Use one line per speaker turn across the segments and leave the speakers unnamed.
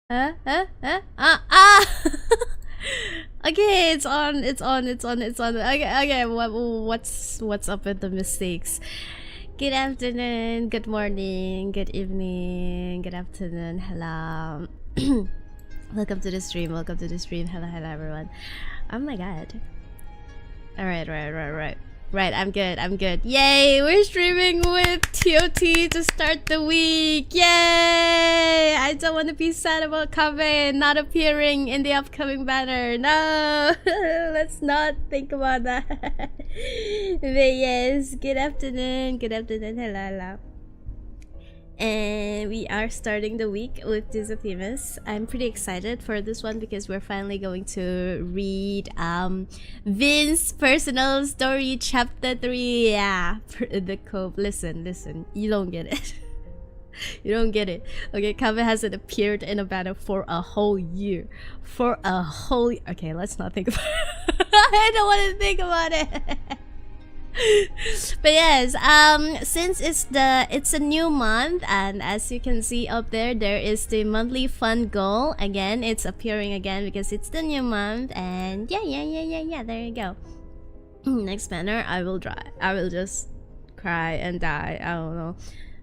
Okay, it's on. Okay, what's up with the mistakes? Good afternoon, good morning, good evening, good afternoon, hello. Welcome to the stream, hello, everyone. Oh my god. Alright. Right, I'm good. Yay! We're streaming with TOT to start the week! Yay! I don't want to be sad about Kaveh not appearing in the upcoming banner. No! Let's not think about that. But yes, good afternoon, hello. And we are starting the week with this Themis. I'm pretty excited for this one because we're finally going to read Vin's personal story chapter 3. Yeah, the cove. Listen, you don't get it. You don't get it. Okay, Kaveh hasn't appeared in a banner for a whole year. Okay, let's not think about it. I don't want to think about it. But yes, since it's a new month, and as you can see up there is the monthly fun goal. Again, it's appearing again because it's the new month. And yeah, there you go. Next banner, I will just cry and die. I don't know.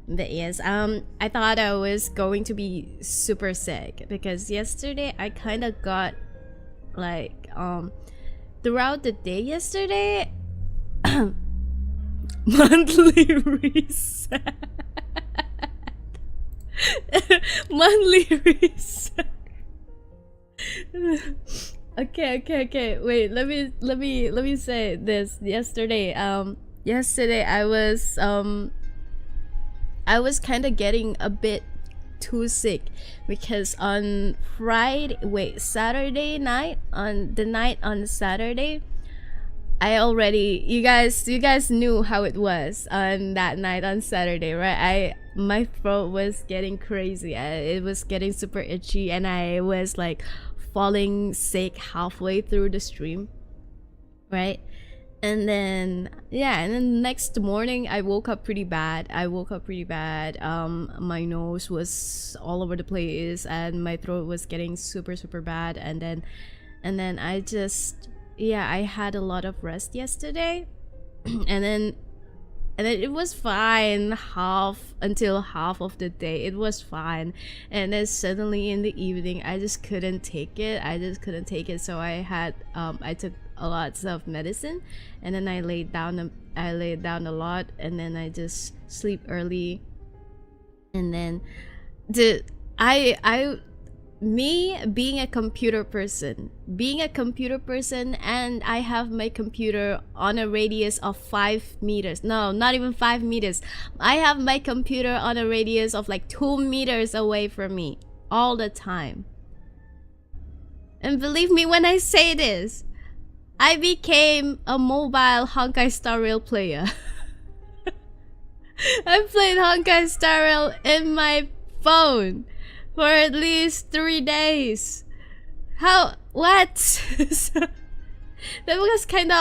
But yes, I thought I was going to be super sick because yesterday I kind of got like throughout the day yesterday. Monthly reset. Monthly reset. Okay. Wait, let me say this. Yesterday I was kind of getting a bit too sick because on Saturday night, on Saturday, you guys knew how it was on that night on Saturday, right? My throat was getting crazy. It was getting super itchy, and I was like falling sick halfway through the stream, right? And then next morning I woke up pretty bad. My nose was all over the place, and my throat was getting super bad. And then I had a lot of rest yesterday. and then it was fine until half of the day. It was fine, and then suddenly in the evening I just couldn't take it. So I took a lot of medicine, and then I laid down a lot, and then I just sleep early. And then me being a computer person, and I have my computer on a radius of 5 meters. No, not even 5 meters. I have my computer on a radius of like 2 meters away from me all the time. And believe me when I say this, I became a mobile Honkai Star Rail player. I played Honkai Star Rail in my phone for at least 3 days. What? That was kind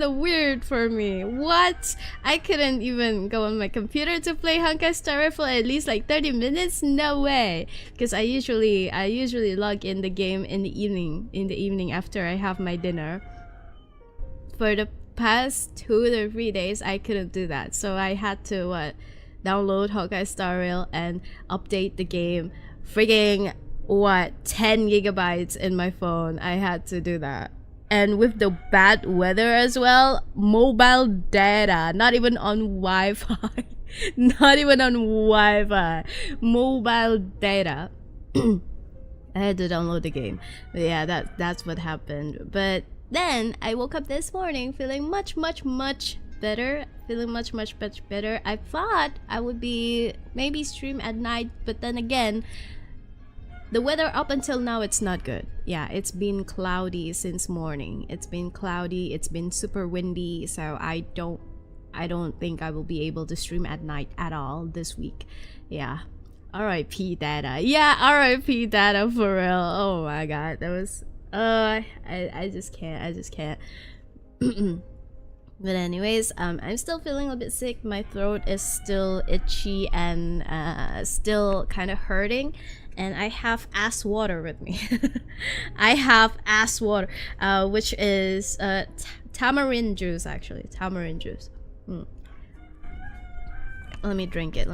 of weird for me. What? I couldn't even go on my computer to play Honkai Star Rail for at least like 30 minutes? No way. Because I usually log in the game in the evening after I have my dinner. For the past 2 to 3 days, I couldn't do that. So I had to download Honkai Star Rail and update the game. Frigging 10 gigabytes in my phone. I had to do that. And with the bad weather as well, mobile data, not even on Wi-Fi. Mobile data. I had to download the game. But yeah, that's what happened. But then I woke up this morning feeling much better. Much better. I thought I would be maybe stream at night, but then again, the weather up until now, it's not good. Yeah, it's been cloudy since morning. It's been super windy, so I don't think I will be able to stream at night at all this week. Yeah. RIP data. Yeah, RIP data for real. Oh my god. That was I just can't. But anyways, I'm still feeling a bit sick. My throat is still itchy and still kind of hurting. and I have ass water with me. I have ass water, which is tamarind juice, actually. Tamarind juice. Let me drink it.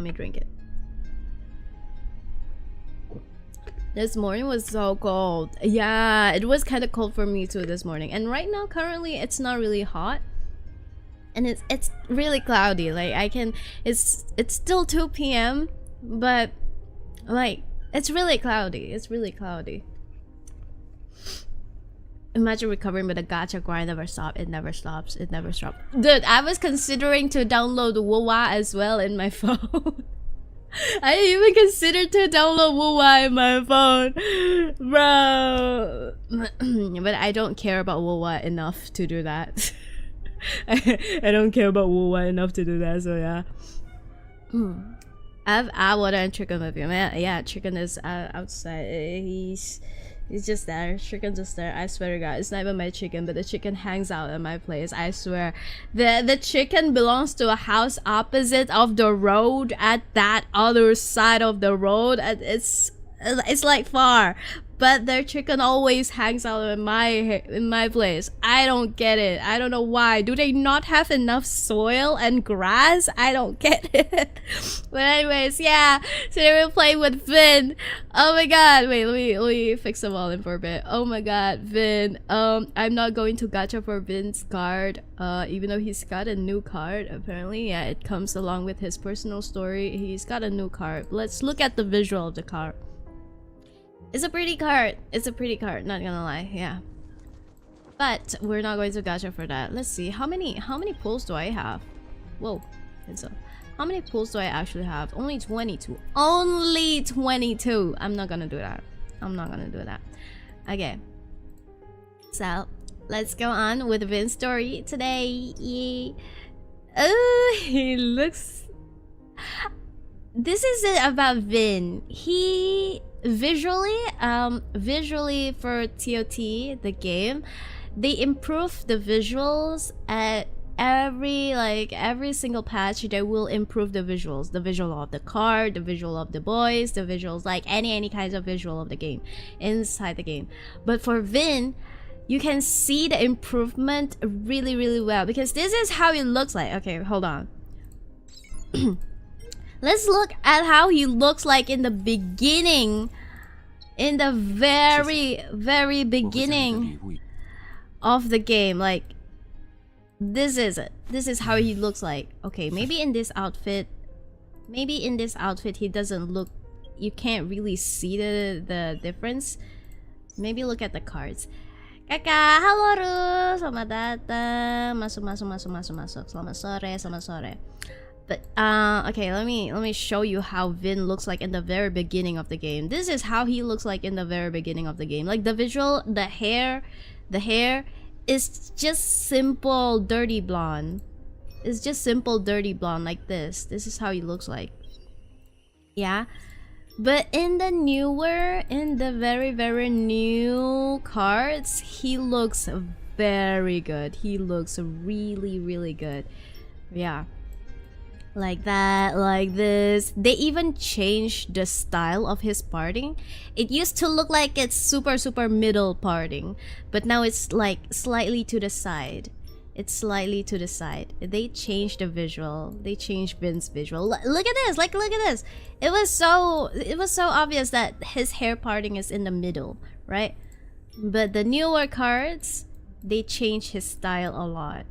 This morning was so cold. Yeah, it was kind of cold for me too this morning. And right now, currently, it's not really hot. And it's really cloudy. Like it's still 2 p.m. but like it's really cloudy. Imagine recovering with a gacha grind. It never stops. Dude, I was considering to download Wowa as well in my phone. I even considered to download Wowa in my phone, bro. But I don't care about Wowa enough to do that. I don't care about Wowa enough to do that, so yeah. I have water and chicken with you, man. Yeah, chicken is outside. He's just there. Chicken's just there. I swear to God, it's not even my chicken, but the chicken hangs out at my place. I swear. The chicken belongs to a house opposite of the road at that other side of the road. And it's like far. But their chicken always hangs out in my place. I don't get it. I don't know why. Do they not have enough soil and grass? I don't get it. But anyways, yeah. Today we're playing with Vin. Oh my god. Wait, let me fix the volume for a bit. Oh my god, Vin. I'm not going to gacha for Vin's card. Even though he's got a new card, apparently. Yeah, it comes along with his personal story. He's got a new card. Let's look at the visual of the card. It's a pretty card. Not gonna lie. Yeah. But we're not going to gacha for that. Let's see. How many pulls do I have? Whoa. And so, how many pulls do I actually have? Only 22. Only 22. I'm not gonna do that. Okay. So, let's go on with Vin's story today. Oh, he looks... This isn't about Vin. He... Visually for TOT, the game, they improve the visuals at every single patch. They will improve the visuals, the visual of the card, the visual of the boys, the visuals, like any kinds of visual of the game inside the game. But for Vin, you can see the improvement really well, because this is how it looks like. Okay, hold on. Let's look at how he looks like in the beginning. In the very beginning of the game. Like, this is it. This is how he looks like. Okay, maybe in this outfit he doesn't look... You can't really see the difference. Maybe look at the cards. Kakak, halo Rus, selamat datang. Masuk. Selamat sore. But okay, let me show you how Vin looks like in the very beginning of the game. This is how he looks like in the very beginning of the game. Like the visual, the hair is just simple dirty blonde. It's just simple dirty blonde like this. This is how he looks like. Yeah. But in the very new cards, he looks very good. He looks really good. Yeah. Like that, like this. They even changed the style of his parting. It used to look like it's super middle parting, but now it's like slightly to the side. They changed the visual. They changed Vin's visual. Look at this. Look at this. It was so obvious that his hair parting is in the middle, right? But the newer cards, they changed his style a lot.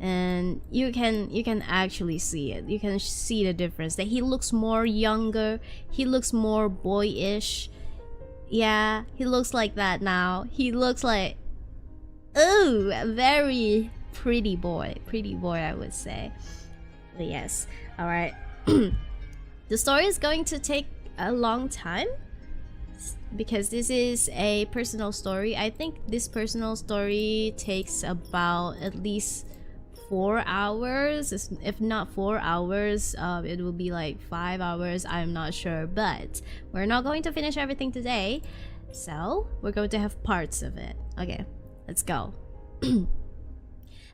And you can actually see it. You can see the difference. That he looks more younger. He looks more boyish. Yeah, he looks like that now. He looks like, ooh, a very pretty boy. I would say. But yes. All right. The story is going to take a long time because this is a personal story. I think this personal story takes about at least 4 hours. If not 4 hours, it will be like 5 hours. I'm not sure, but we're not going to finish everything today, so we're going to have parts of it. Okay, let's go.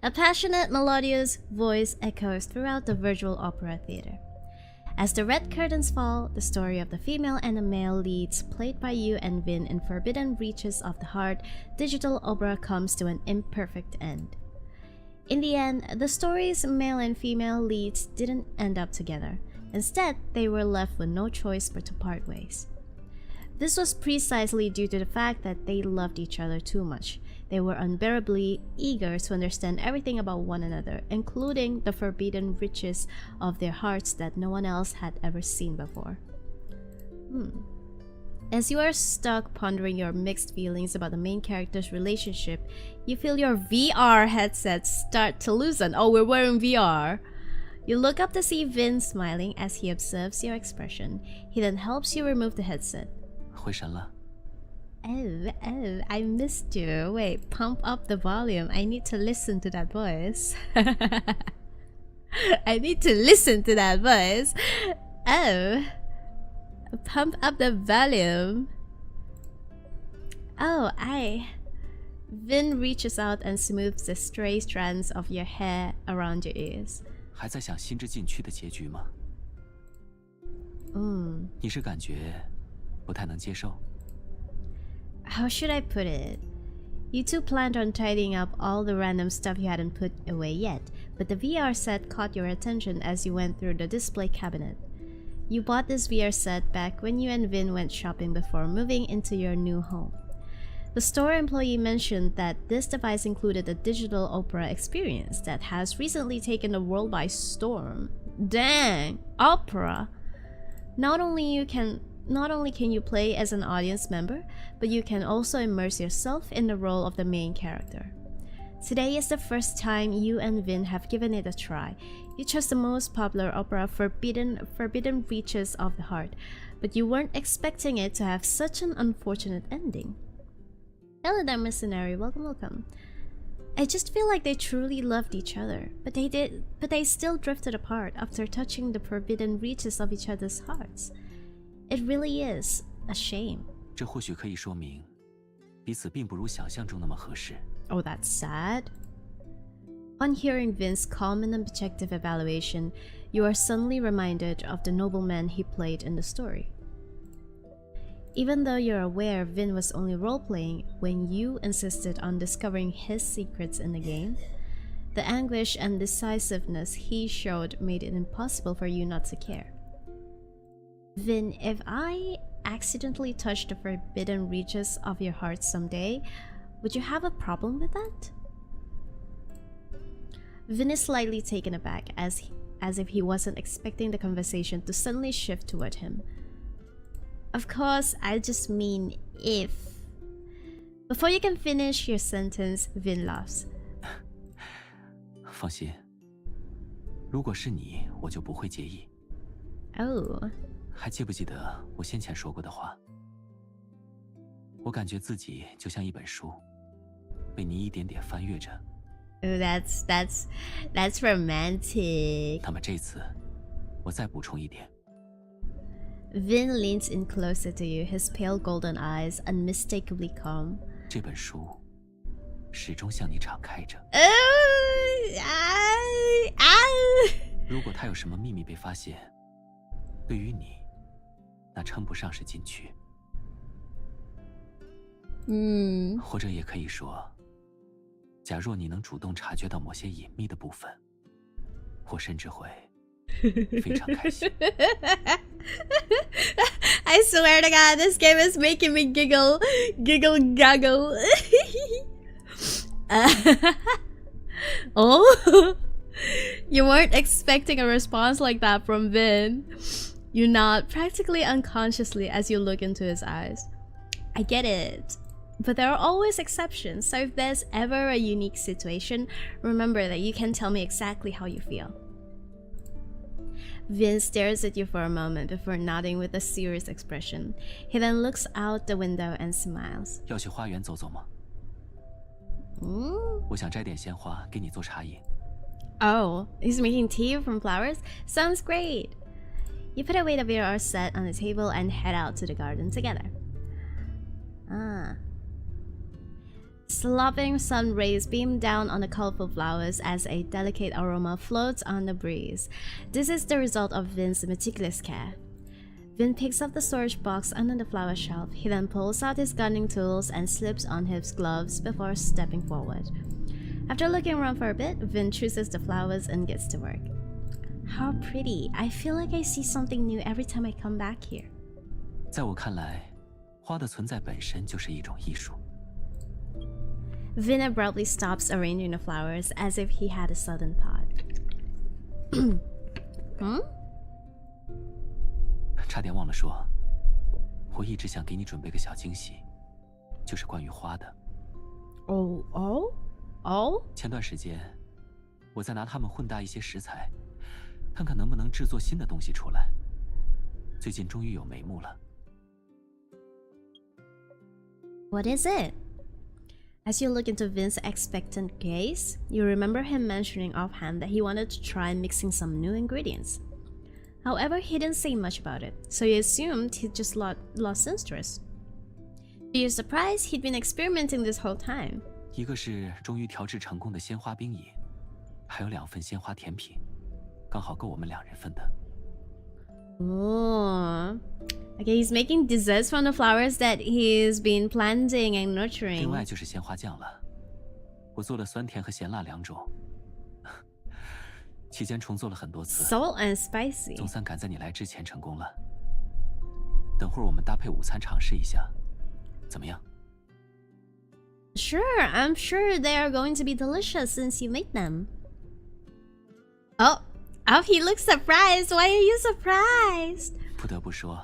A passionate, melodious voice echoes throughout the virtual opera theater. As the red curtains fall, the story of the female and the male leads, played by you and Vin in Forbidden Reaches of the Heart digital opera, comes to an imperfect end. In the end, the story's male and female leads didn't end up together. Instead, they were left with no choice but to part ways. This was precisely due to the fact that they loved each other too much. They were unbearably eager to understand everything about one another, including the forbidden riches of their hearts that no one else had ever seen before. As you are stuck pondering your mixed feelings about the main character's relationship, you feel your VR headset start to loosen. Oh, we're wearing VR. You look up to see Vin smiling as he observes your expression. He then helps you remove the headset.
回神了。
Oh, I missed you. Wait, pump up the volume. I need to listen to that voice. I need to listen to that voice. Oh, pump up the volume. Oh, Vin reaches out and smooths the stray strands of your hair around your ears.
还在想心之禁区的结局吗？你是感觉不太能接受？
How should I put it? You two planned on tidying up all the random stuff you hadn't put away yet, but the VR set caught your attention as you went through the display cabinet. You bought this VR set back when you and Vin went shopping before moving into your new home. The store employee mentioned that this device included a digital opera experience that has recently taken the world by storm. Dang! Opera! Not only can you play as an audience member, but you can also immerse yourself in the role of the main character. Today is the first time you and Vin have given it a try. You chose the most popular opera, Forbidden Reaches of the Heart, but you weren't expecting it to have such an unfortunate ending. Hello there, mercenary. Welcome. I just feel like they truly loved each other, but they still drifted apart after touching the forbidden reaches of each other's hearts. It really is a shame.
这或许可以说明，彼此并不如想象中那么合适。
Oh, that's sad. On hearing Vin's calm and objective evaluation, you are suddenly reminded of the nobleman he played in the story. Even though you're aware Vin was only role-playing when you insisted on discovering his secrets in the game, the anguish and decisiveness he showed made it impossible for you not to care. Vin, if I accidentally touch the forbidden reaches of your heart someday, would you have a problem with that? Vin is slightly taken aback as if he wasn't expecting the conversation to suddenly shift toward him. Of course, I just mean if. Before you can finish your sentence, Vin laughs.
放心，如果是你，我就不会介意。
Oh.
还记不记得我先前说过的话？我感觉自己就像一本书，被你一点点翻阅着。
Oh, that's romantic.
那么这次，我再补充一点。
Vin leans in closer to you, his pale golden eyes unmistakably calm.
这本书始终向你敞开着。如果它有什么秘密被发现，对于你，那称不上是禁区。或者也可以说，假若你能主动察觉到某些隐秘的部分，我甚至会非常开心。
I swear to God, this game is making me giggle, gaggle. Oh, you weren't expecting a response like that from Vin. You nod practically unconsciously as you look into his eyes. I get it. But there are always exceptions, so if there's ever a unique situation, remember that you can tell me exactly how you feel. Vin stares at you for a moment before nodding with a serious expression. He then looks out the window and smiles.
要去花园走走吗？我想摘点鲜花给你做茶饮。
Oh, he's making tea from flowers? Sounds great. You put away the VR set on the table and head out to the garden together. Slopping sun rays beam down on the colorful flowers as a delicate aroma floats on the breeze. This is the result of Vin's meticulous care. Vin picks up the storage box under the flower shelf. He then pulls out his gardening tools and slips on his gloves before stepping forward. After looking around for a bit, Vin chooses the flowers and gets to work. How pretty. I feel like I see something new every time I come back here.
在我看来，花的存在本身就是一种艺术。
Vin abruptly stops arranging the flowers as if he had a sudden thought. Hmm?
差点忘了说，我一直想给你准备个小惊喜，就是关于花的。
Oh?
前段时间，我在拿它们混搭一些食材，看看能不能制作新的东西出来。最近终于有眉目了。
What is it? As you look into Vin's expectant gaze, you remember him mentioning offhand that he wanted to try mixing some new ingredients. However, he didn't say much about it, so you assumed he just lost interest. To your surprise, he'd been experimenting this whole time.
一个是终于调制成功的鲜花冰饮，还有2份鲜花甜品，刚好够我们2人份的。
Oh. Okay, he's making desserts from the flowers that he's been planting and nurturing.
另外就是鲜花酱了，我做了酸甜和咸辣2种，期间重做了很多次。
Salt and spicy.
总算赶在你来之前成功了。等会儿我们搭配午餐尝试一下，怎么样？
Sure, I'm sure they are going to be delicious since you made them. Oh, he looks surprised. Why are you surprised?
不得不说，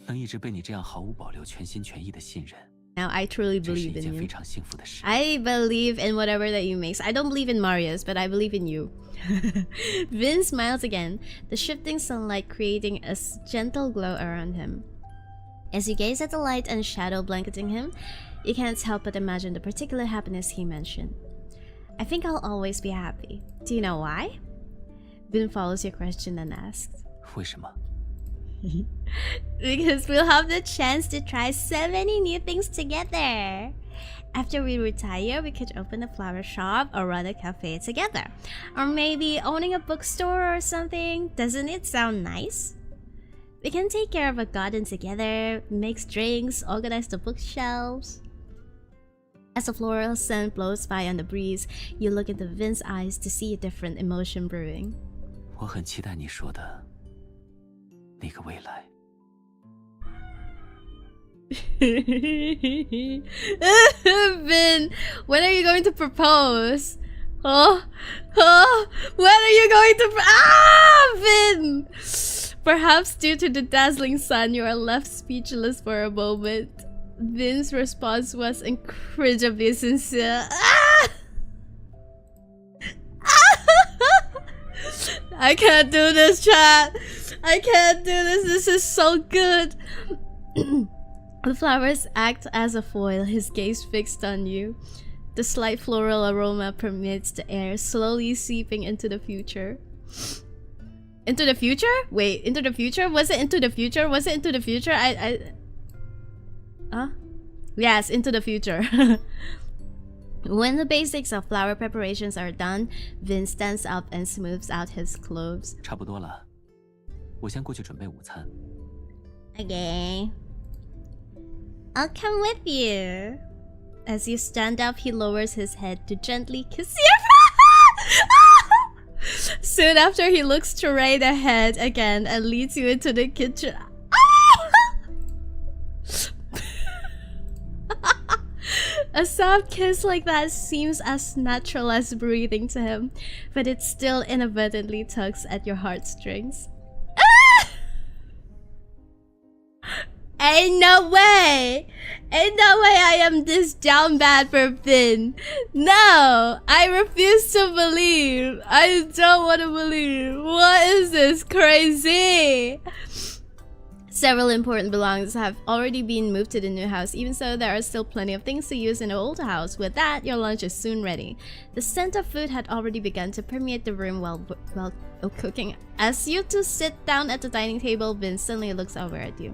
能一直被你这样毫无保留、全心全意的信任，
Now I truly
这是
believe
一
in
件
you.
非常幸福的事。
I believe in whatever that you make. I don't believe in Mario's, but I believe in you. Vin smiles again, the shifting sunlight creating a gentle glow around him. As you gaze at the light and shadow blanketing him, you can't help but imagine the particular happiness he mentioned. I think I'll always be happy. Do you know why? Vin follows your question and asks.
为什么？
Because we'll have the chance to try so many new things together. After we retire, we could open a flower shop or run a cafe together. Or maybe owning a bookstore or something. Doesn't it sound nice? We can take care of a garden together, mix drinks, organize the bookshelves. As the floral scent blows by on the breeze, you look into Vin's eyes to see a different emotion brewing.
我很期待你说的那个未来。
Vin, when are you going to propose? When are you going to Vin! Perhaps due to the dazzling sun, you are left speechless for a moment. Vin's response was incredibly sincere. I can't do this, chat. I can't do this. This is so good. The flowers act as a foil, his gaze fixed on you. The slight floral aroma permeates the air, slowly seeping into the future. Into the future? Wait, into the future? Was it into the future? Was it into the future? Huh? Yes, into the future. When the basics of flower preparations are done, Vin stands up and smooths out his clothes.
差不多了，我先过去准备午餐。
Okay. I'll come with you. As you stand up, he lowers his head to gently kiss your Soon after, he looks straight ahead again and leads you into the kitchen. A soft kiss like that seems as natural as breathing to him, but it still inadvertently tugs at your heartstrings. Ain't no way! Ain't no way I am this down bad for Vin. No! I refuse to believe. I don't want to believe. What is this? Crazy! Several important belongings have already been moved to the new house. Even so, there are still plenty of things to use in the old house. With that, your lunch is soon ready. The scent of food had already begun to permeate the room while cooking. As you two sit down at the dining table, Vin suddenly looks over at you.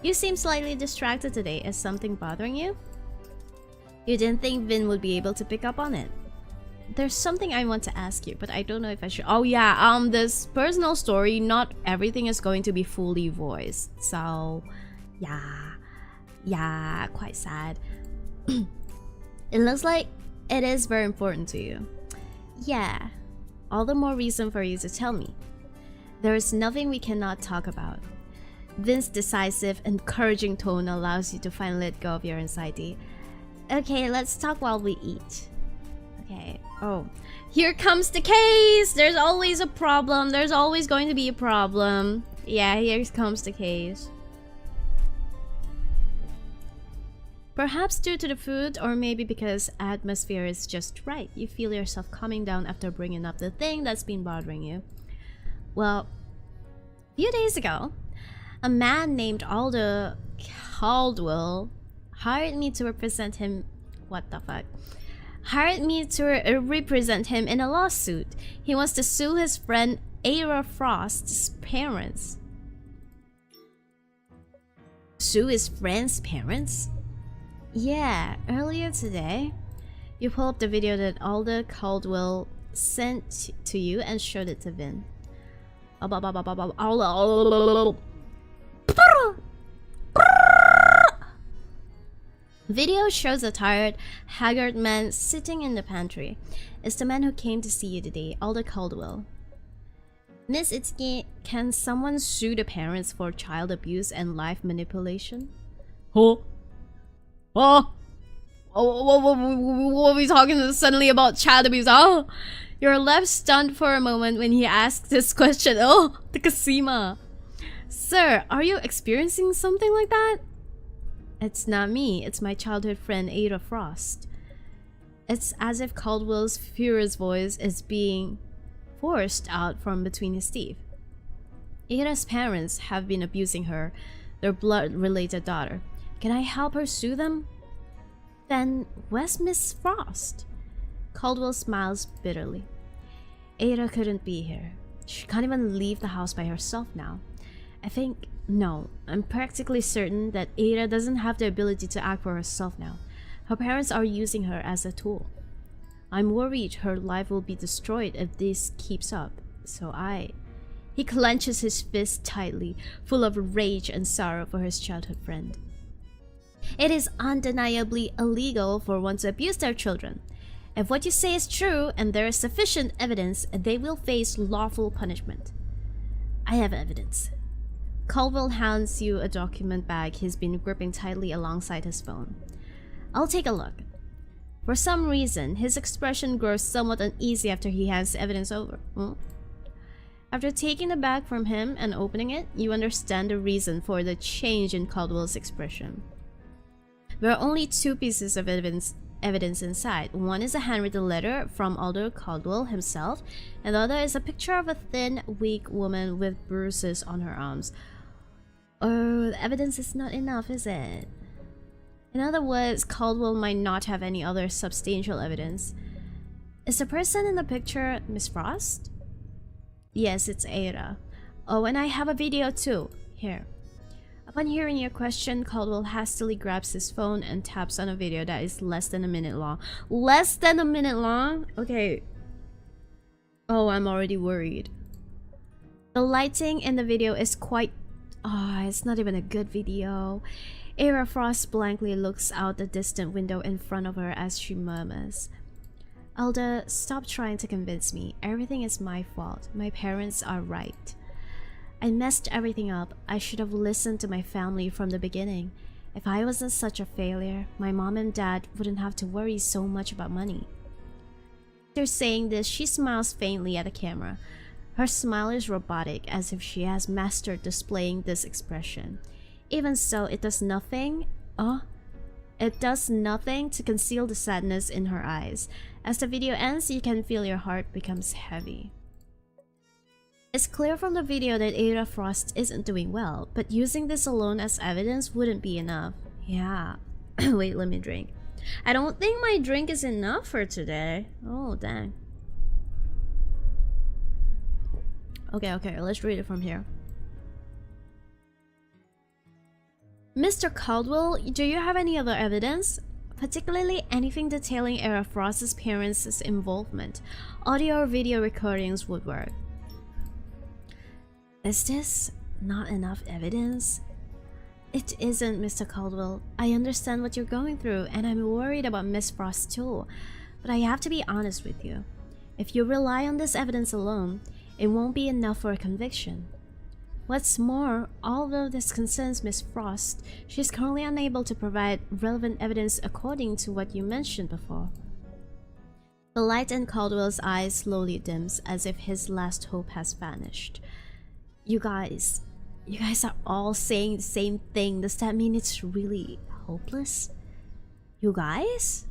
You seem slightly distracted today. Is something bothering you? You didn't think Vin would be able to pick up on it. There's something I want to ask you, but I don't know if I should. Oh yeah, this personal story, not everything is going to be fully voiced. So, yeah, quite sad. It looks like it is very important to you. Yeah, all the more reason for you to tell me. There is nothing we cannot talk about. Vin's decisive, encouraging tone allows you to finally let go of your anxiety. Okay, let's talk while we eat. Okay. Oh, here comes the case! There's always a problem. There's always going to be a problem. Yeah, here comes the case. Perhaps due to the food, or maybe because atmosphere is just right. You feel yourself calming down after bringing up the thing that's been bothering you. Well, a few days ago, a man named Aldo Caldwell hired me to represent him. What the fuck? Hired me to represent him in a lawsuit. He wants to sue his friend Ara Frost's parents. Sue his friend's parents? Yeah, earlier today, you pulled up the video that Aldo Caldwell sent to you and showed it to Vin. Video shows a tired, haggard man sitting in the pantry. It's the man who came to see you today, Aldo Caldwell. Miss Itsuki, can someone sue the parents for child abuse and life manipulation? Huh? Oh, what are we talking suddenly about child abuse? Oh, you're left stunned for a moment when he asks this question. Oh, Takashima. Sir, are you experiencing something like that? It's not me, it's my childhood friend Ada Frost. It's as if Caldwell's furious voice is being forced out from between his teeth. Ada's parents have been abusing her, their blood-related daughter. Can I help her sue them? Then where's Miss Frost? Caldwell smiles bitterly. Ada couldn't be here. She can't even leave the house by herself now. I'm practically certain that Ada doesn't have the ability to act for herself now. Her parents are using her as a tool. I'm worried her life will be destroyed if this keeps up, He clenches his fist tightly, full of rage and sorrow for his childhood friend. It is undeniably illegal for one to abuse their children. If what you say is true and there is sufficient evidence, they will face lawful punishment. I have evidence. Caldwell hands you a document bag he's been gripping tightly alongside his phone. I'll take a look. For some reason, his expression grows somewhat uneasy after he hands the evidence over. After taking the bag from him and opening it, you understand the reason for the change in Caldwell's expression. There are only two pieces of evidence inside. One is a handwritten letter from Aldo Caldwell himself, and the other is a picture of a thin, weak woman with bruises on her arms. Oh, the evidence is not enough, is it? In other words, Caldwell might not have any other substantial evidence. Is the person in the picture Miss Frost? Yes, it's Ada. Oh, and I have a video too. Here. Upon hearing your question, Caldwell hastily grabs his phone and taps on a video that is less than a minute long. Less than a minute long? Okay. Oh, I'm already worried. The lighting in the video is quite... it's not even a good video. Ara Frost blankly looks out the distant window in front of her as she murmurs. Alda, stop trying to convince me. Everything is my fault. My parents are right. I messed everything up. I should have listened to my family from the beginning. If I wasn't such a failure, my mom and dad wouldn't have to worry so much about money. After saying this, she smiles faintly at the camera. Her smile is robotic, as if she has mastered displaying this expression. Even so, it does nothing to conceal the sadness in her eyes. As the video ends, you can feel your heart becomes heavy. It's clear from the video that Ada Frost isn't doing well, but using this alone as evidence wouldn't be enough. Yeah. Wait, let me drink. I don't think my drink is enough for today. Oh, dang. Okay, let's read it from here. Mr. Caldwell, do you have any other evidence? particularly anything detailing Era Frost's parents' involvement. Audio or video recordings would work. Is this not enough evidence? It isn't, Mr. Caldwell. I understand what you're going through, and I'm worried about Miss Frost too. But I have to be honest with you. If you rely on this evidence alone, it won't be enough for a conviction. What's more, although this concerns Miss Frost, she is currently unable to provide relevant evidence according to what you mentioned before. The light in Caldwell's eyes slowly dims, as if his last hope has vanished. You guys are all saying the same thing. Does that mean it's really hopeless? You guys?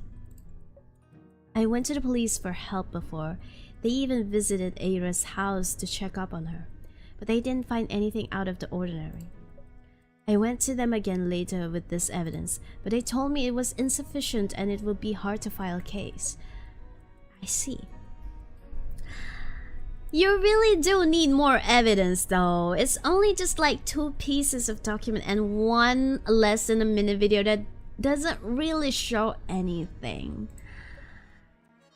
I went to the police for help before. They even visited Aira's house to check up on her, but they didn't find anything out of the ordinary. I went to them again later with this evidence, but they told me it was insufficient and it would be hard to file a case. I see. You really do need more evidence though. It's only just like 2 pieces of document and one less than a minute video that doesn't really show anything.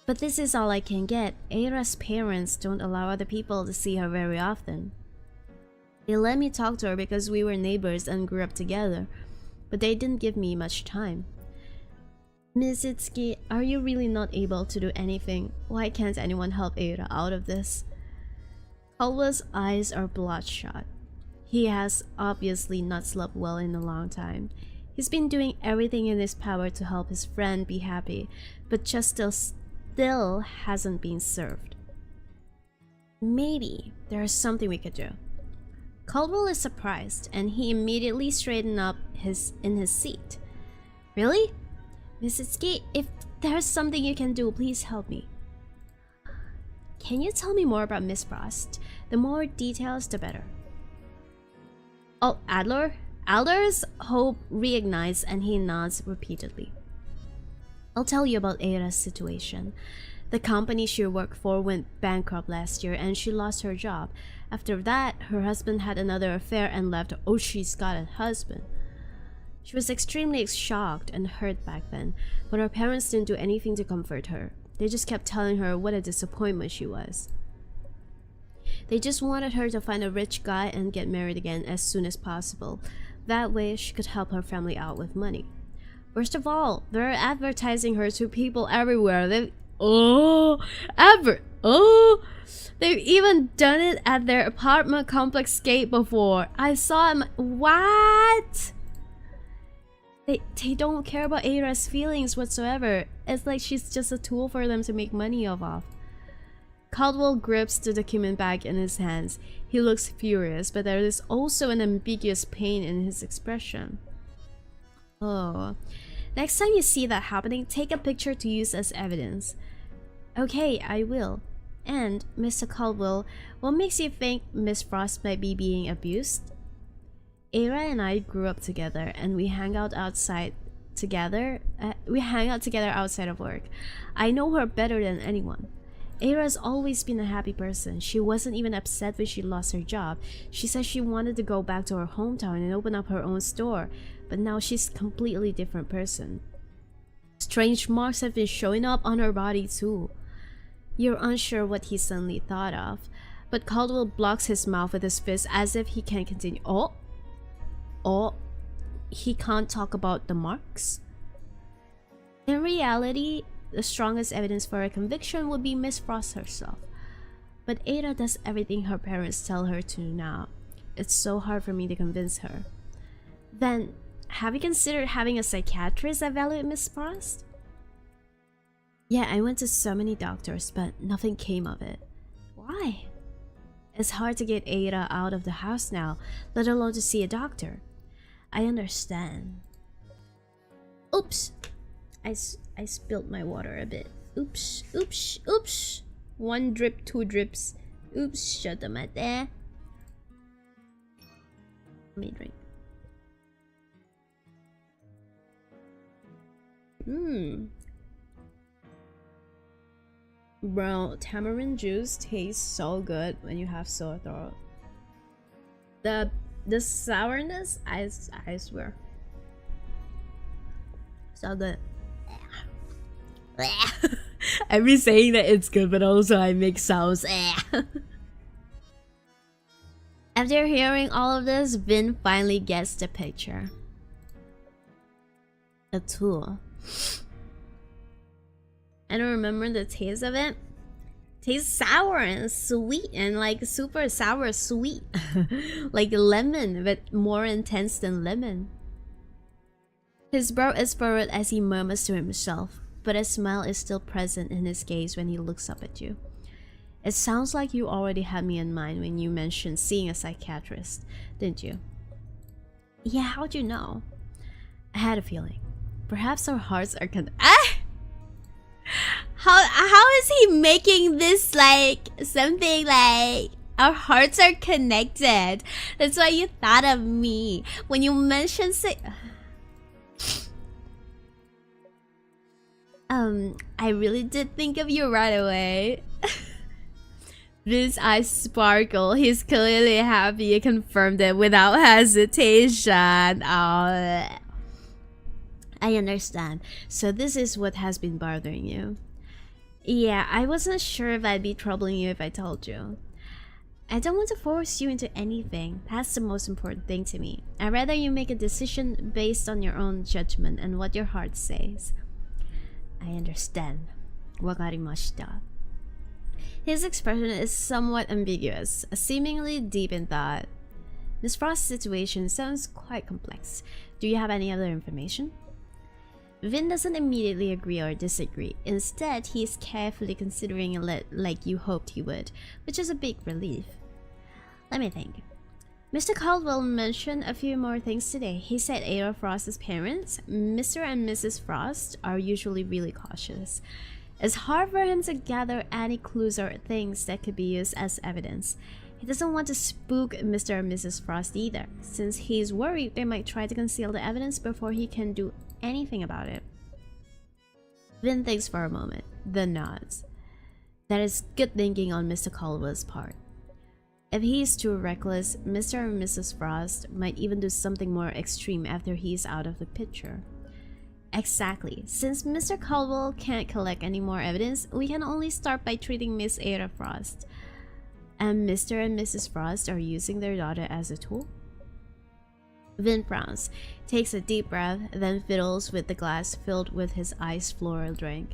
But this is all I can get. Aira's parents don't allow other people to see her very often. They let me talk to her because we were neighbors and grew up together, but they didn't give me much time. Miss Itsuki, are you really not able to do anything? Why can't anyone help Aira out of this? Caldwell's eyes are bloodshot. He has obviously not slept well in a long time. He's been doing everything in his power to help his friend be happy, but justice still hasn't been served. Maybe there is something we could do. Caldwell is surprised, and he immediately straightened up in his seat. Really? Miss Itsuki, if there's something you can do, please help me. Can you tell me more about Miss Frost? The more details, the better. Oh, Adler? Adler's hope reignites and he nods repeatedly. I'll tell you about Aira's situation. The company she worked for went bankrupt last year and she lost her job. After that, her husband had another affair and left. Oh, she's got a husband. She was extremely shocked and hurt back then, but her parents didn't do anything to comfort her. They just kept telling her what a disappointment she was. They just wanted her to find a rich guy and get married again as soon as possible. That way, she could help her family out with money. Worst of all, they're advertising her to people everywhere. They've even done it at their apartment complex gate before. I saw him. What? They don't care about Aira's feelings whatsoever. It's like she's just a tool for them to make money off. Caldwell grips the document bag in his hands. He looks furious, but there is also an ambiguous pain in his expression. Oh. Next time you see that happening, take a picture to use as evidence. Okay, I will. And, Mr. Caldwell, what makes you think Miss Frost might be being abused? Aira and I grew up together, and we hang out together outside of work. I know her better than anyone. Aira's always been a happy person. She wasn't even upset when she lost her job. She said she wanted to go back to her hometown and open up her own store, but now she's a completely different person. Strange marks have been showing up on her body too. You're unsure what he suddenly thought of, but Caldwell blocks his mouth with his fist as if he can't continue. Oh, he can't talk about the marks? In reality, the strongest evidence for a conviction would be Miss Frost herself. But Aira does everything her parents tell her to now. It's so hard for me to convince her. Then, have you considered having a psychiatrist evaluate Miss Frost? Yeah, I went to so many doctors, but nothing came of it. Why? It's hard to get Aira out of the house now, let alone to see a doctor. I understand. Oops! I spilled my water a bit. Oops, oops, oops. 1 drip, 2 drips. Oops, shut the mat there. Let me drink. Bro, tamarind juice tastes so good when you have sore throat. The sourness, I swear. So good. I've been saying that it's good, but also I make sounds. After hearing all of this, Vin finally gets the picture. A tool. I don't remember the taste of it. Tastes sour and sweet and like super sour sweet. Like lemon, but more intense than lemon. His brow is furrowed as he murmurs to himself, but a smile is still present in his gaze when he looks up at you. It sounds like you already had me in mind when you mentioned seeing a psychiatrist, didn't you? Yeah, how'd you know? I had a feeling. Perhaps our hearts are How is he making this like something like our hearts are connected? That's why you thought of me when you mentioned I really did think of you right away. His eyes sparkle. He's clearly happy. He confirmed it without hesitation. Oh, I understand. So this is what has been bothering you. Yeah, I wasn't sure if I'd be troubling you if I told you. I don't want to force you into anything. That's the most important thing to me. I'd rather you make a decision based on your own judgment and what your heart says. I understand. Wakarimashita. His expression is somewhat ambiguous, seemingly deep in thought. Miss Frost's situation sounds quite complex. Do you have any other information? Vin doesn't immediately agree or disagree. Instead, he's carefully considering it like you hoped he would, which is a big relief. Let me think. Mr. Caldwell mentioned a few more things today. He said Ada Frost's parents, Mr. and Mrs. Frost, are usually really cautious. It's hard for him to gather any clues or things that could be used as evidence. He doesn't want to spook Mr. and Mrs. Frost either, since he's worried they might try to conceal the evidence before he can do anything about it. Vin thinks for a moment, then nods. That is good thinking on Mr. Caldwell's part. If he's too reckless, Mr. and Mrs. Frost might even do something more extreme after he's out of the picture. Exactly. Since Mr. Caldwell can't collect any more evidence, we can only start by treating Miss Ada Frost. And Mr. and Mrs. Frost are using their daughter as a tool? Vin frowns, takes a deep breath, then fiddles with the glass filled with his iced floral drink.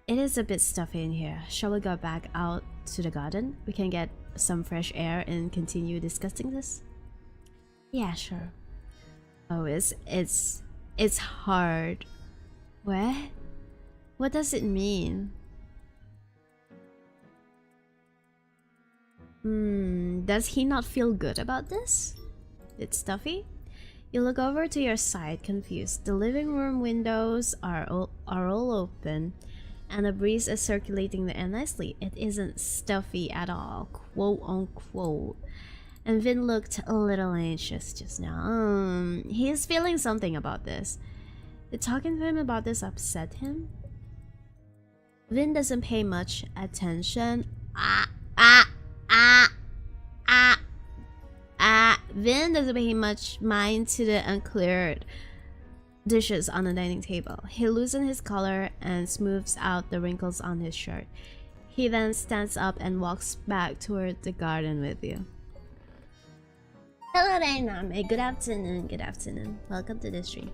It is a bit stuffy in here. Shall we go back out to the garden? We can get some fresh air and continue discussing this? Yeah, sure. Oh, it's hard. What? What does it mean? Does he not feel good about this? It's stuffy? You look over to your side, confused. The living room windows are all open, and the breeze is circulating the air nicely. It isn't stuffy at all, quote unquote. And Vin looked a little anxious just now. He's feeling something about this. Did talking to him about this upset him? Vin doesn't pay much attention. Vin doesn't pay much mind to the uncleared dishes on the dining table. He loosens his collar and smooths out the wrinkles on his shirt. He then stands up and walks back toward the garden with you. Hello, Dynamic. Good afternoon. Good afternoon. Welcome to the stream.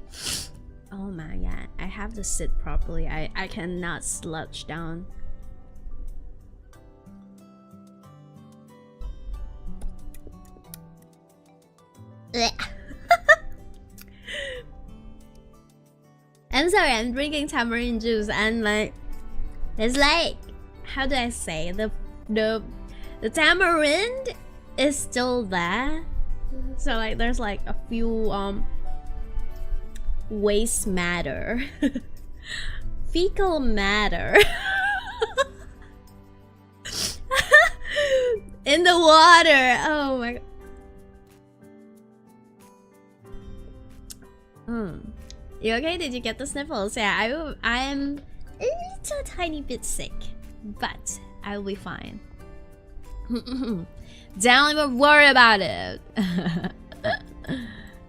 Oh my god, I have to sit properly. I cannot slouch down. I'm sorry, I'm drinking tamarind juice and like it's like, how do I say, the tamarind is still there, so like there's like a few waste matter fecal matter in the water. Oh my god. You okay? Did you get the sniffles? Yeah, I'm a little tiny bit sick, but I will be fine. Don't even worry about it.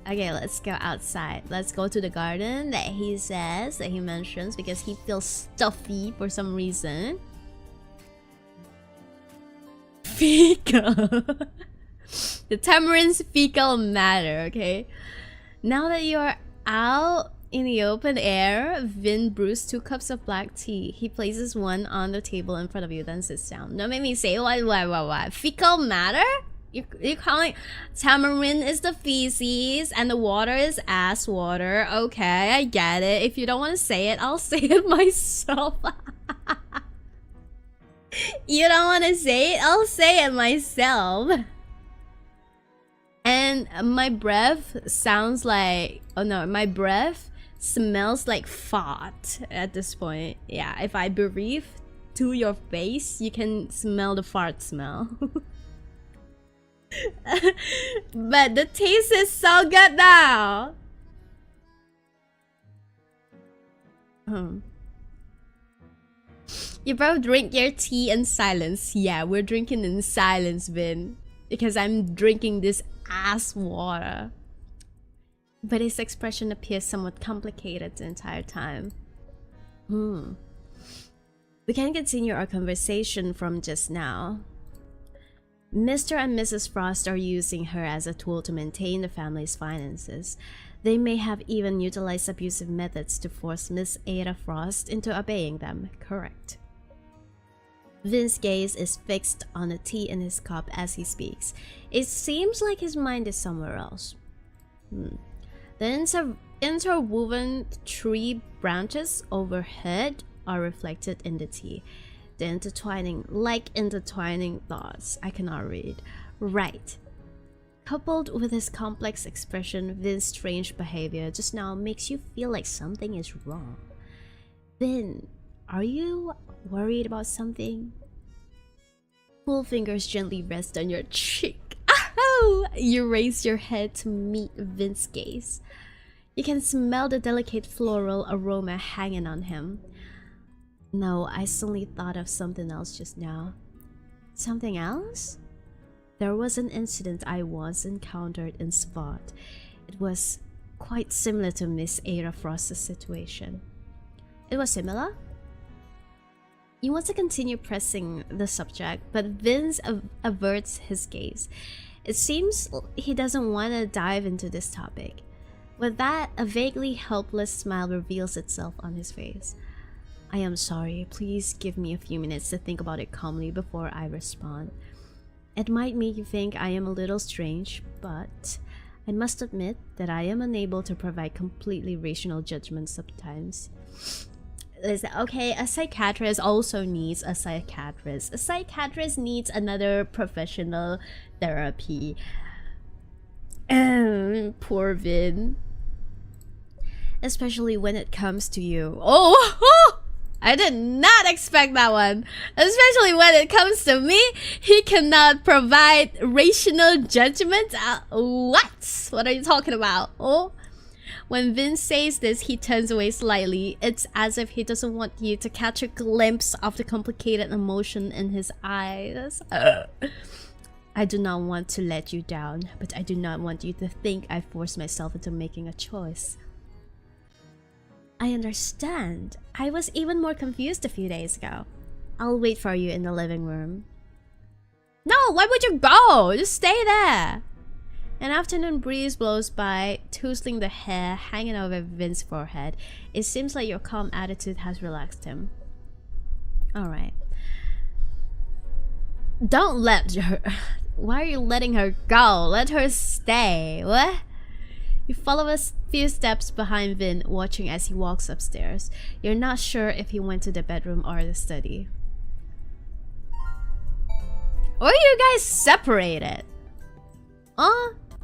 Okay, let's go outside. Let's go to the garden that he says, that he mentions, because he feels stuffy for some reason. Fecal. The tamarind's fecal matter, okay? Now that you are out in the open air, Vin brews 2 cups of black tea. He places one on the table in front of you, then sits down. Don't make me say what? Fecal matter? You're calling tamarind is the feces and the water is ass water. Okay, I get it. If you don't want to say it, I'll say it myself. You don't want to say it? I'll say it myself. And my breath sounds like... Oh no, my breath smells like fart at this point. Yeah, if I breathe to your face, you can smell the fart smell. But the taste is so good now. You both drink your tea in silence. Yeah, we're drinking in silence, Vin. Because I'm drinking this ass water. But his expression appears somewhat complicated the entire time. We can continue our conversation from just now. Mr. and Mrs. Frost are using her as a tool to maintain the family's finances. They may have even utilized abusive methods to force Miss Ada Frost into obeying them. Correct. Vin's gaze is fixed on the tea in his cup as he speaks. It seems like his mind is somewhere else. The interwoven tree branches overhead are reflected in the tea. The intertwining thoughts I cannot read. Right. Coupled with his complex expression, Vin's strange behavior just now makes you feel like something is wrong. Vin, are you worried about something? Full fingers gently rest on your cheek. Ow! You raise your head to meet Vin's gaze. You can smell the delicate floral aroma hanging on him. No, I suddenly thought of something else just now. Something else? There was an incident I once encountered in Spot. It was quite similar to Miss Ada Frost's situation. It was similar? You want to continue pressing the subject, but Vince averts his gaze. It seems he doesn't want to dive into this topic. With that, a vaguely helpless smile reveals itself on his face. I am sorry, please give me a few minutes to think about it calmly before I respond. It might make you think I am a little strange, but I must admit that I am unable to provide completely rational judgment sometimes. Okay, a psychiatrist also needs a psychiatrist. A psychiatrist needs another professional therapy. Poor Vin. Especially when it comes to you. Oh! I did not expect that one. Especially when it comes to me, he cannot provide rational judgment. What? What are you talking about? Oh, when Vince says this, he turns away slightly. It's as if he doesn't want you to catch a glimpse of the complicated emotion in his eyes. I do not want to let you down, but I do not want you to think I forced myself into making a choice. I understand. I was even more confused a few days ago. I'll wait for you in the living room. No, why would you go? Just stay there. An afternoon breeze blows by, tousling the hair hanging over Vince's forehead. It seems like your calm attitude has relaxed him. Alright. Don't let her... Why are you letting her go? Let her stay. What? You follow a few steps behind Vin, watching as he walks upstairs. You're not sure if he went to the bedroom or the study. Or you guys separated?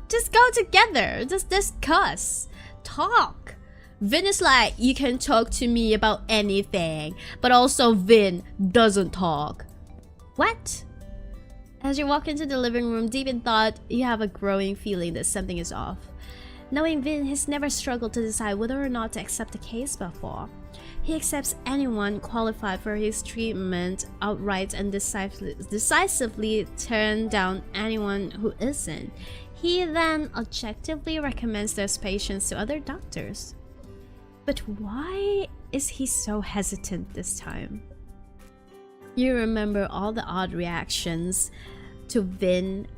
Just go together. Just discuss. Talk. Vin is like, you can talk to me about anything. But also Vin doesn't talk. What? As you walk into the living room, deep in thought, you have a growing feeling that something is off. Knowing Vin has never struggled to decide whether or not to accept a case before. He accepts anyone qualified for his treatment outright and decisively turn down anyone who isn't. He then objectively recommends those patients to other doctors. But why is he so hesitant this time? You remember all the odd reactions to Vin,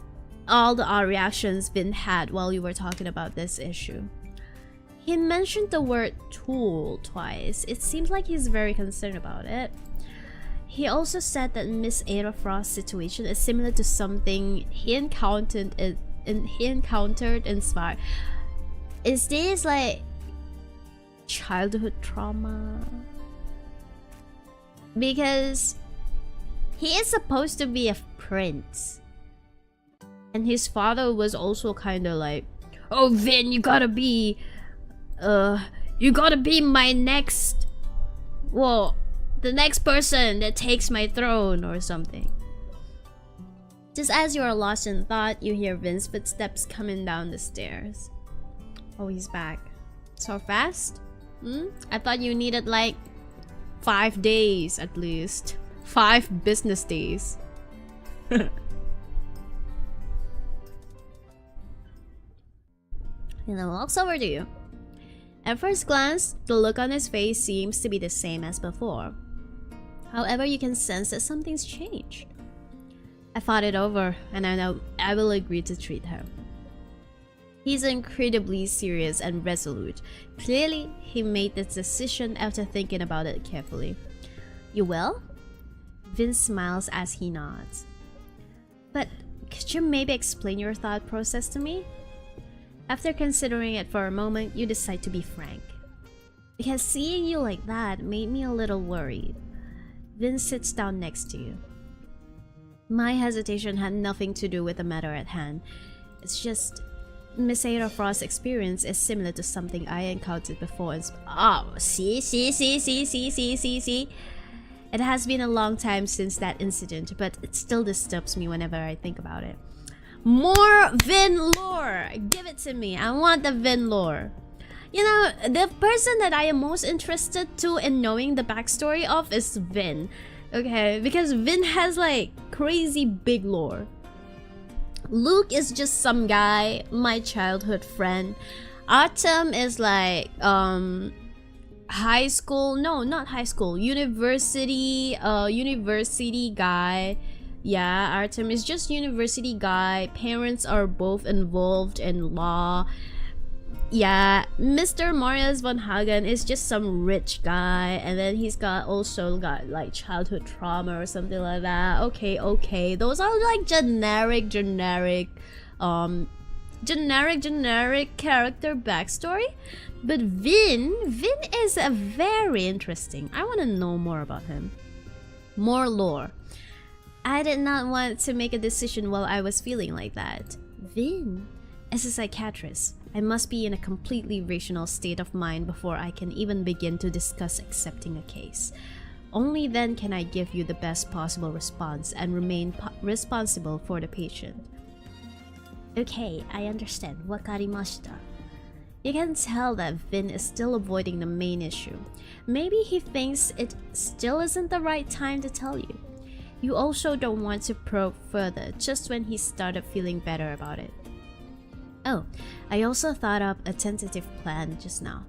all the odd reactions Vin had while you were talking about this issue. He mentioned the word tool twice. It seems like he's very concerned about it. He also said that Miss Ada Frost's situation is similar to something he encountered in Smart. Is this like childhood trauma? Because he is supposed to be a prince, and his father was also kind of like, "Oh, Vin, you gotta be my next, well, the next person that takes my throne," or something. Just as you are lost in thought, you hear Vin's footsteps coming down the stairs. Oh, he's back. So fast? I thought you needed like 5 days at least. 5 business days. And then walks over to you. At first glance, the look on his face seems to be the same as before. However, you can sense that something's changed. I thought it over, and I know I will agree to treat her. He's incredibly serious and resolute. Clearly, he made this decision after thinking about it carefully. You will? Vince smiles as he nods. But could you maybe explain your thought process to me? After considering it for a moment, you decide to be frank. Because seeing you like that made me a little worried. Vince sits down next to you. My hesitation had nothing to do with the matter at hand. It's just Miss Ada Frost's experience is similar to something I encountered before. See. It has been a long time since that incident, but it still disturbs me whenever I think about it. More Vin lore! Give it to me. I want the Vin lore. You know, the person that I am most interested to in knowing the backstory of is Vin. Okay, because Vin has like crazy big lore. Luke is just some guy, my childhood friend. Artem is like high school, no, not high school, university guy. Yeah, Artem is just university guy. Parents are both involved in law. Yeah, Mr. Marius von Hagen is just some rich guy, and then he's also got like childhood trauma or something like that. Okay. Those are like generic character backstory. But Vin is a very interesting. I want to know more about him. More lore. I did not want to make a decision while I was feeling like that. Vin, as a psychiatrist, I must be in a completely rational state of mind before I can even begin to discuss accepting a case. Only then can I give you the best possible response and remain responsible for the patient. Okay, I understand. Wakarimashita. You can tell that Vin is still avoiding the main issue. Maybe he thinks it still isn't the right time to tell you. You also don't want to probe further just when he started feeling better about it. Oh, I also thought up a tentative plan just now.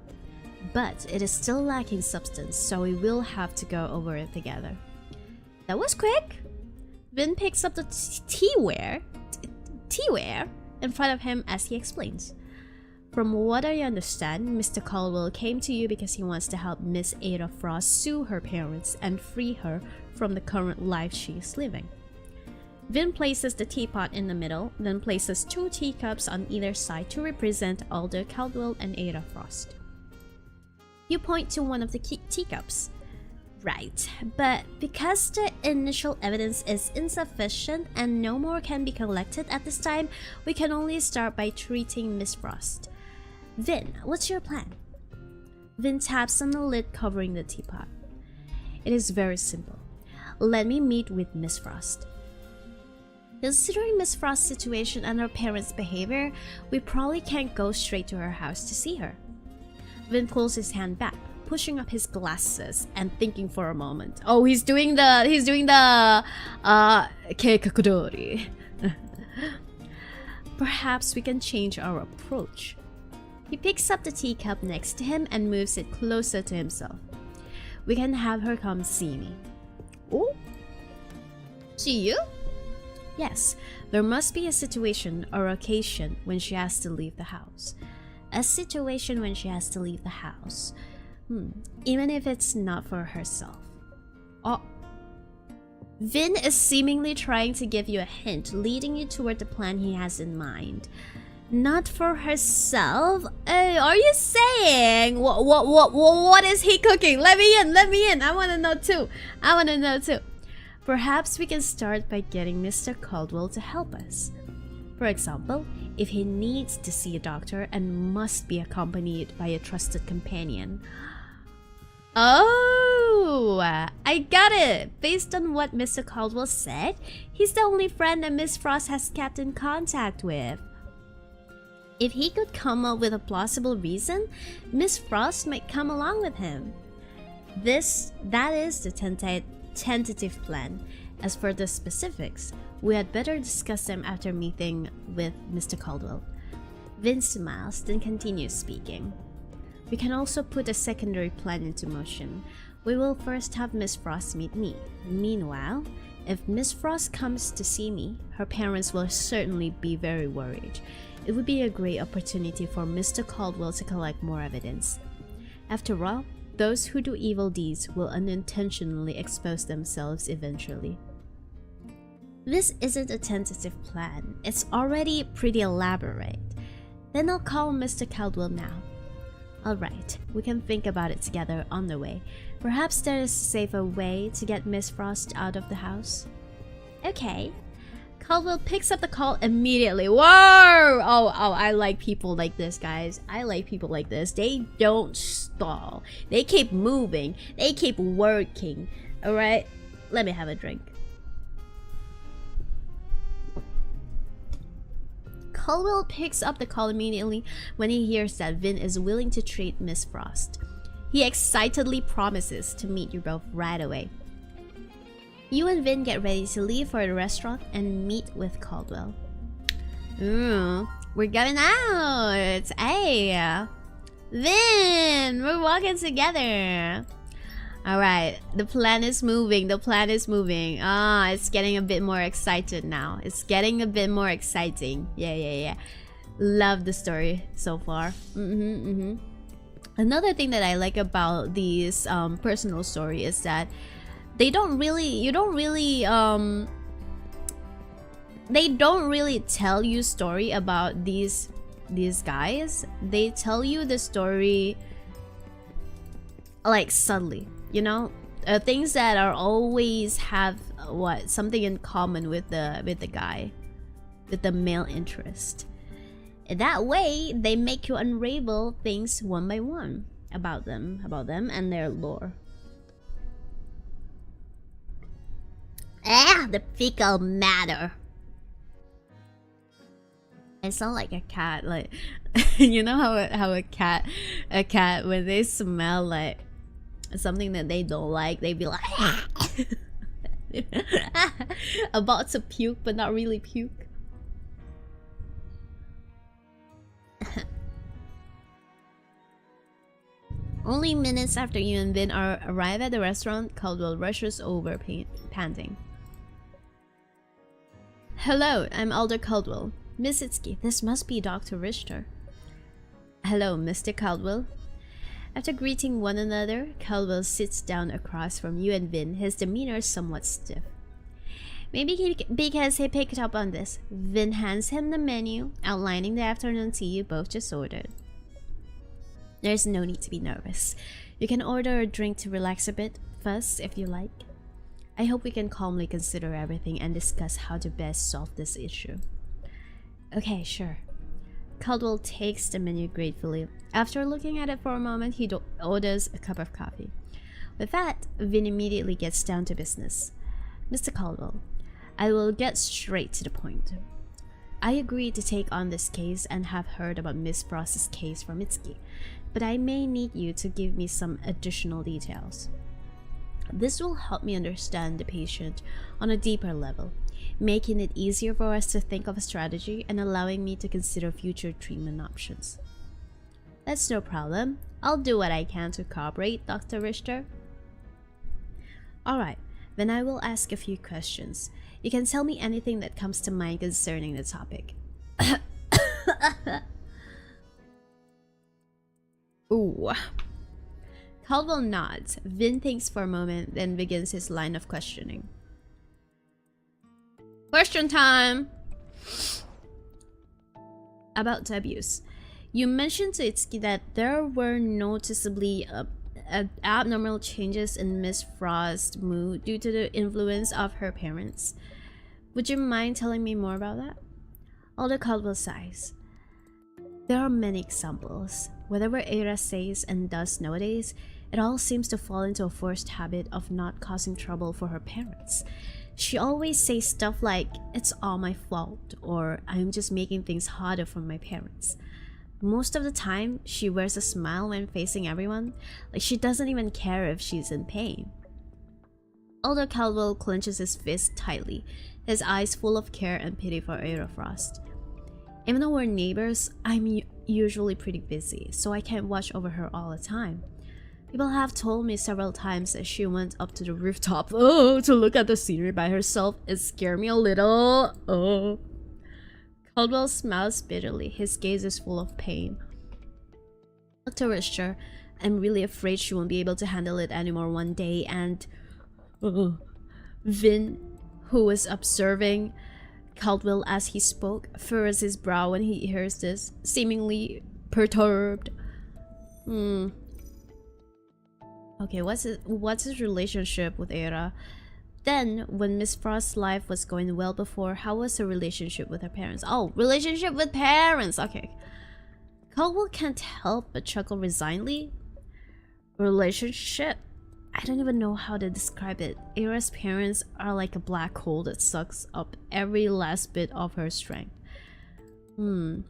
But it is still lacking substance, so we will have to go over it together. That was quick! Vin picks up the teaware in front of him as he explains. From what I understand, Mr. Caldwell came to you because he wants to help Miss Ada Frost sue her parents and free her from the current life she is living. Vin places the teapot in the middle, then places 2 teacups on either side to represent Alder Caldwell and Ada Frost. You point to one of the teacups. Right, but because the initial evidence is insufficient and no more can be collected at this time, we can only start by treating Miss Frost. Vin, what's your plan? Vin taps on the lid covering the teapot. It is very simple. Let me meet with Miss Frost. Considering Miss Frost's situation and her parents' behavior, we probably can't go straight to her house to see her. Vin pulls his hand back, pushing up his glasses and thinking for a moment. Oh, he's doing the keikakudori. Perhaps we can change our approach. He picks up the teacup next to him and moves it closer to himself. We can have her come see me. Oh? See you? Yes, there must be a situation or occasion when she has to leave the house. A situation when she has to leave the house. Even if it's not for herself. Oh. Vin is seemingly trying to give you a hint, leading you toward the plan he has in mind. Not for herself? Hey, are you saying? What is he cooking? Let me in. I want to know too. Perhaps we can start by getting Mr. Caldwell to help us. For example, if he needs to see a doctor and must be accompanied by a trusted companion. Oh, I got it. Based on what Mr. Caldwell said, he's the only friend that Miss Frost has kept in contact with. If he could come up with a plausible reason, Miss Frost might come along with him. That is the tentative plan. As for the specifics, we had better discuss them after meeting with Mr. Caldwell. Vince smiles, then continues speaking. We can also put a secondary plan into motion. We will first have Miss Frost meet me. Meanwhile, if Miss Frost comes to see me, her parents will certainly be very worried. It would be a great opportunity for Mr. Caldwell to collect more evidence. After all, those who do evil deeds will unintentionally expose themselves eventually. This isn't a tentative plan. It's already pretty elaborate. Then I'll call Mr. Caldwell now. Alright, we can think about it together on the way. Perhaps there is a safer way to get Miss Frost out of the house. Okay. Caldwell picks up the call immediately. Whoa! Oh, I like people like this, guys. I like people like this. They don't stall. They keep moving. They keep working. Alright? Let me have a drink. Caldwell picks up the call immediately when he hears that Vin is willing to treat Miss Frost. He excitedly promises to meet you both right away. You and Vin get ready to leave for the restaurant and meet with Caldwell. We're going out! Hey! Vin! We're walking together! Alright, the plan is moving. It's getting a bit more excited now. It's getting a bit more exciting. Yeah. Love the story so far. Another thing that I like about these personal story is that they don't really tell you story about these guys. They tell you the story like subtly, you know, things that are always have something in common with the guy, with the male interest. That way they make you unravel things one by one about them and their lore. The fecal matter. I sound like a cat, like you know how a cat when they smell like something that they don't like, they be like about to puke but not really puke. Only minutes after you and Vin arrive at the restaurant, Caldwell rushes over panting. Hello, I'm Alder Caldwell. Miss Itsuki, this must be Dr. Richter. Hello, Mr. Caldwell. After greeting one another, Caldwell sits down across from you and Vin, his demeanor somewhat stiff. Maybe because he picked up on this, Vin hands him the menu, outlining the afternoon tea you both just ordered. There's no need to be nervous. You can order a drink to relax a bit first if you like. I hope we can calmly consider everything and discuss how to best solve this issue. Okay, sure. Caldwell takes the menu gratefully. After looking at it for a moment, he orders a cup of coffee. With that, Vin immediately gets down to business. Mr. Caldwell, I will get straight to the point. I agreed to take on this case and have heard about Miss Frost's case from Itsuki, but I may need you to give me some additional details. This will help me understand the patient on a deeper level. making it easier for us to think of a strategy and allowing me to consider future treatment options. That's no problem. I'll do what I can to cooperate, Dr. Richter. Alright, then I will ask a few questions. You can tell me anything that comes to mind concerning the topic. Ooh. Caldwell nods. Vin thinks for a moment, then begins his line of questioning. Question time! About the abuse. You mentioned to Itsuki that there were noticeably abnormal changes in Miss Frost's mood due to the influence of her parents. Would you mind telling me more about that? Although Caldwell sighs. There are many examples. Whatever Eira says and does nowadays, it all seems to fall into a forced habit of not causing trouble for her parents. She always says stuff like, "It's all my fault," or "I'm just making things harder for my parents." Most of the time, she wears a smile when facing everyone, like she doesn't even care if she's in pain. Although Caldwell clenches his fist tightly, his eyes full of care and pity for Eira Frost. Even though we're neighbors, I'm usually pretty busy, so I can't watch over her all the time. People have told me several times that she went up to the rooftop to look at the scenery by herself. It scared me a little. Caldwell smiles bitterly. His gaze is full of pain. Dr. Richter, I'm really afraid she won't be able to handle it anymore one day, and... Vin, who was observing Caldwell as he spoke, furrows his brow when he hears this, seemingly perturbed. Okay, what's his relationship with Eira? Then, when Miss Frost's life was going well before, how was her relationship with her parents? Oh, relationship with parents! Okay. Caldwell can't help but chuckle resignedly. Relationship? I don't even know how to describe it. Eira's parents are like a black hole that sucks up every last bit of her strength. You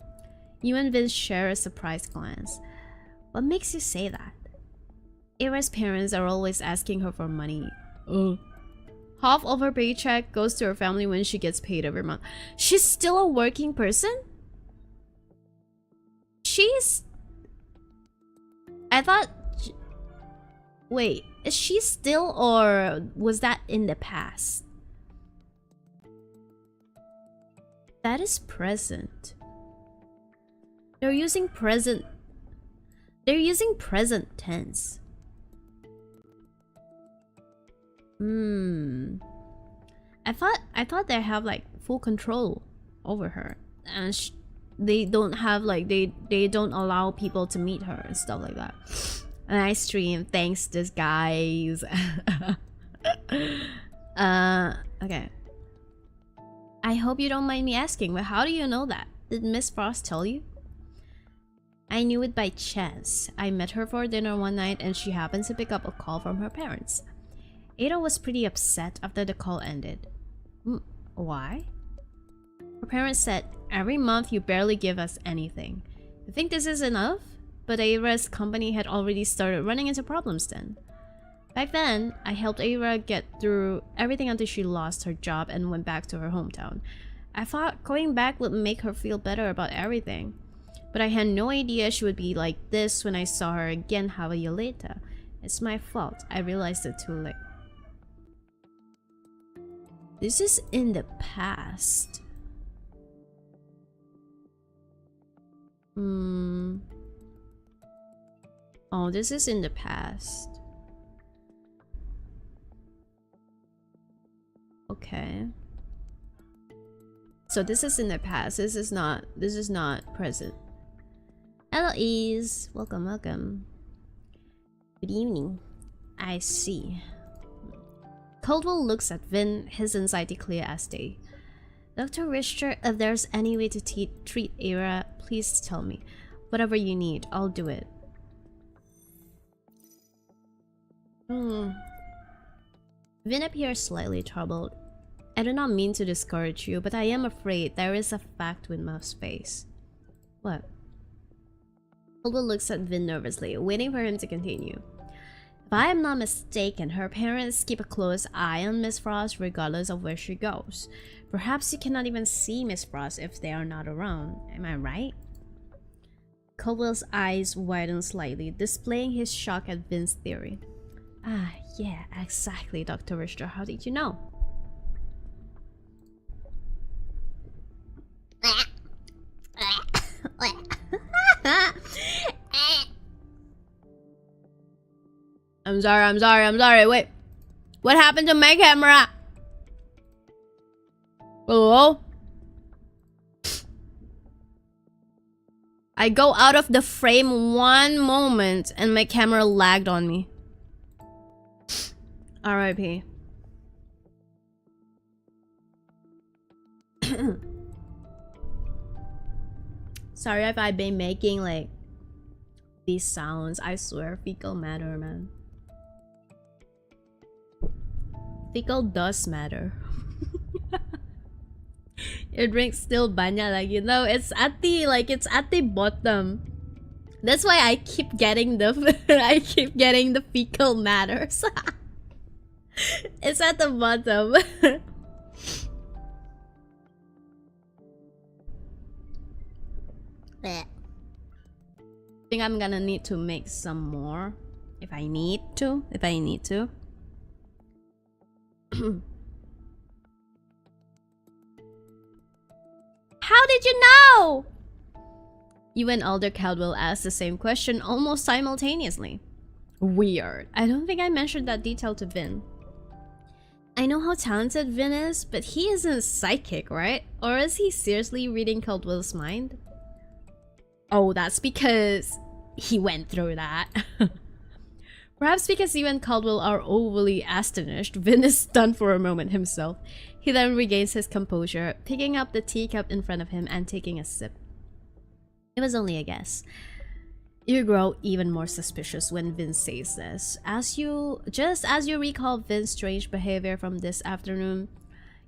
and Vince share a surprised glance. What makes you say that? Eira's parents are always asking her for money. Half of her paycheck goes to her family when she gets paid every month. She's still a working person? I thought... Wait, is she still, or was that in the past? That is present. They're using present tense. I thought they have like full control over her, and they don't have like they don't allow people to meet her and stuff like that. A nice stream, thanks this guys. Okay. I hope you don't mind me asking, but how do you know that? Did Miss Frost tell you? I knew it by chance. I met her for dinner one night and she happened to pick up a call from her parents. Ada was pretty upset after the call ended. Why? Her parents said, "Every month you barely give us anything. You think this is enough?" But Aira's company had already started running into problems then. Back then, I helped Eira get through everything until she lost her job and went back to her hometown. I thought going back would make her feel better about everything. But I had no idea she would be like this when I saw her again half a year later. It's my fault. I realized it too late. This is in the past. Oh, this is in the past. Okay. So this is in the past. This is not present. Hello, Ease. Welcome, welcome. Good evening. I see. Caldwell looks at Vin, his anxiety clear as day. Dr. Richter, if there's any way to treat Eira, please tell me. Whatever you need, I'll do it. Vin appears slightly troubled. I do not mean to discourage you, but I am afraid there is a fact we must face. What? Caldwell looks at Vin nervously, waiting for him to continue. If I am not mistaken, her parents keep a close eye on Miss Frost regardless of where she goes. Perhaps you cannot even see Miss Frost if they are not around. Am I right? Caldwell's eyes widened slightly, displaying his shock at Vin's theory. Ah, yeah, exactly, Dr. Richter. How did you know? I'm sorry. Wait. What happened to my camera? Hello? I go out of the frame one moment and my camera lagged on me. R.I.P. Sorry if I've been making like these sounds. I swear, fecal matter, man. Fecal does matter. Your drink still banyak lagi. No, it's at the bottom. That's why I keep getting the the fecal matters. It's at the bottom. I think I'm gonna need to make some more if I need to. How did you know? You and Alder Caldwell asked the same question almost simultaneously. Weird. I don't think I mentioned that detail to Vin. I know how talented Vin is, but he isn't psychic, right? Or is he seriously reading Caldwell's mind? Oh, that's because he went through that. Perhaps because you and Caldwell are overly astonished, Vin is stunned for a moment himself. He then regains his composure, picking up the teacup in front of him and taking a sip. It was only a guess. You grow even more suspicious when Vin says this. Just as you recall Vin's strange behavior from this afternoon,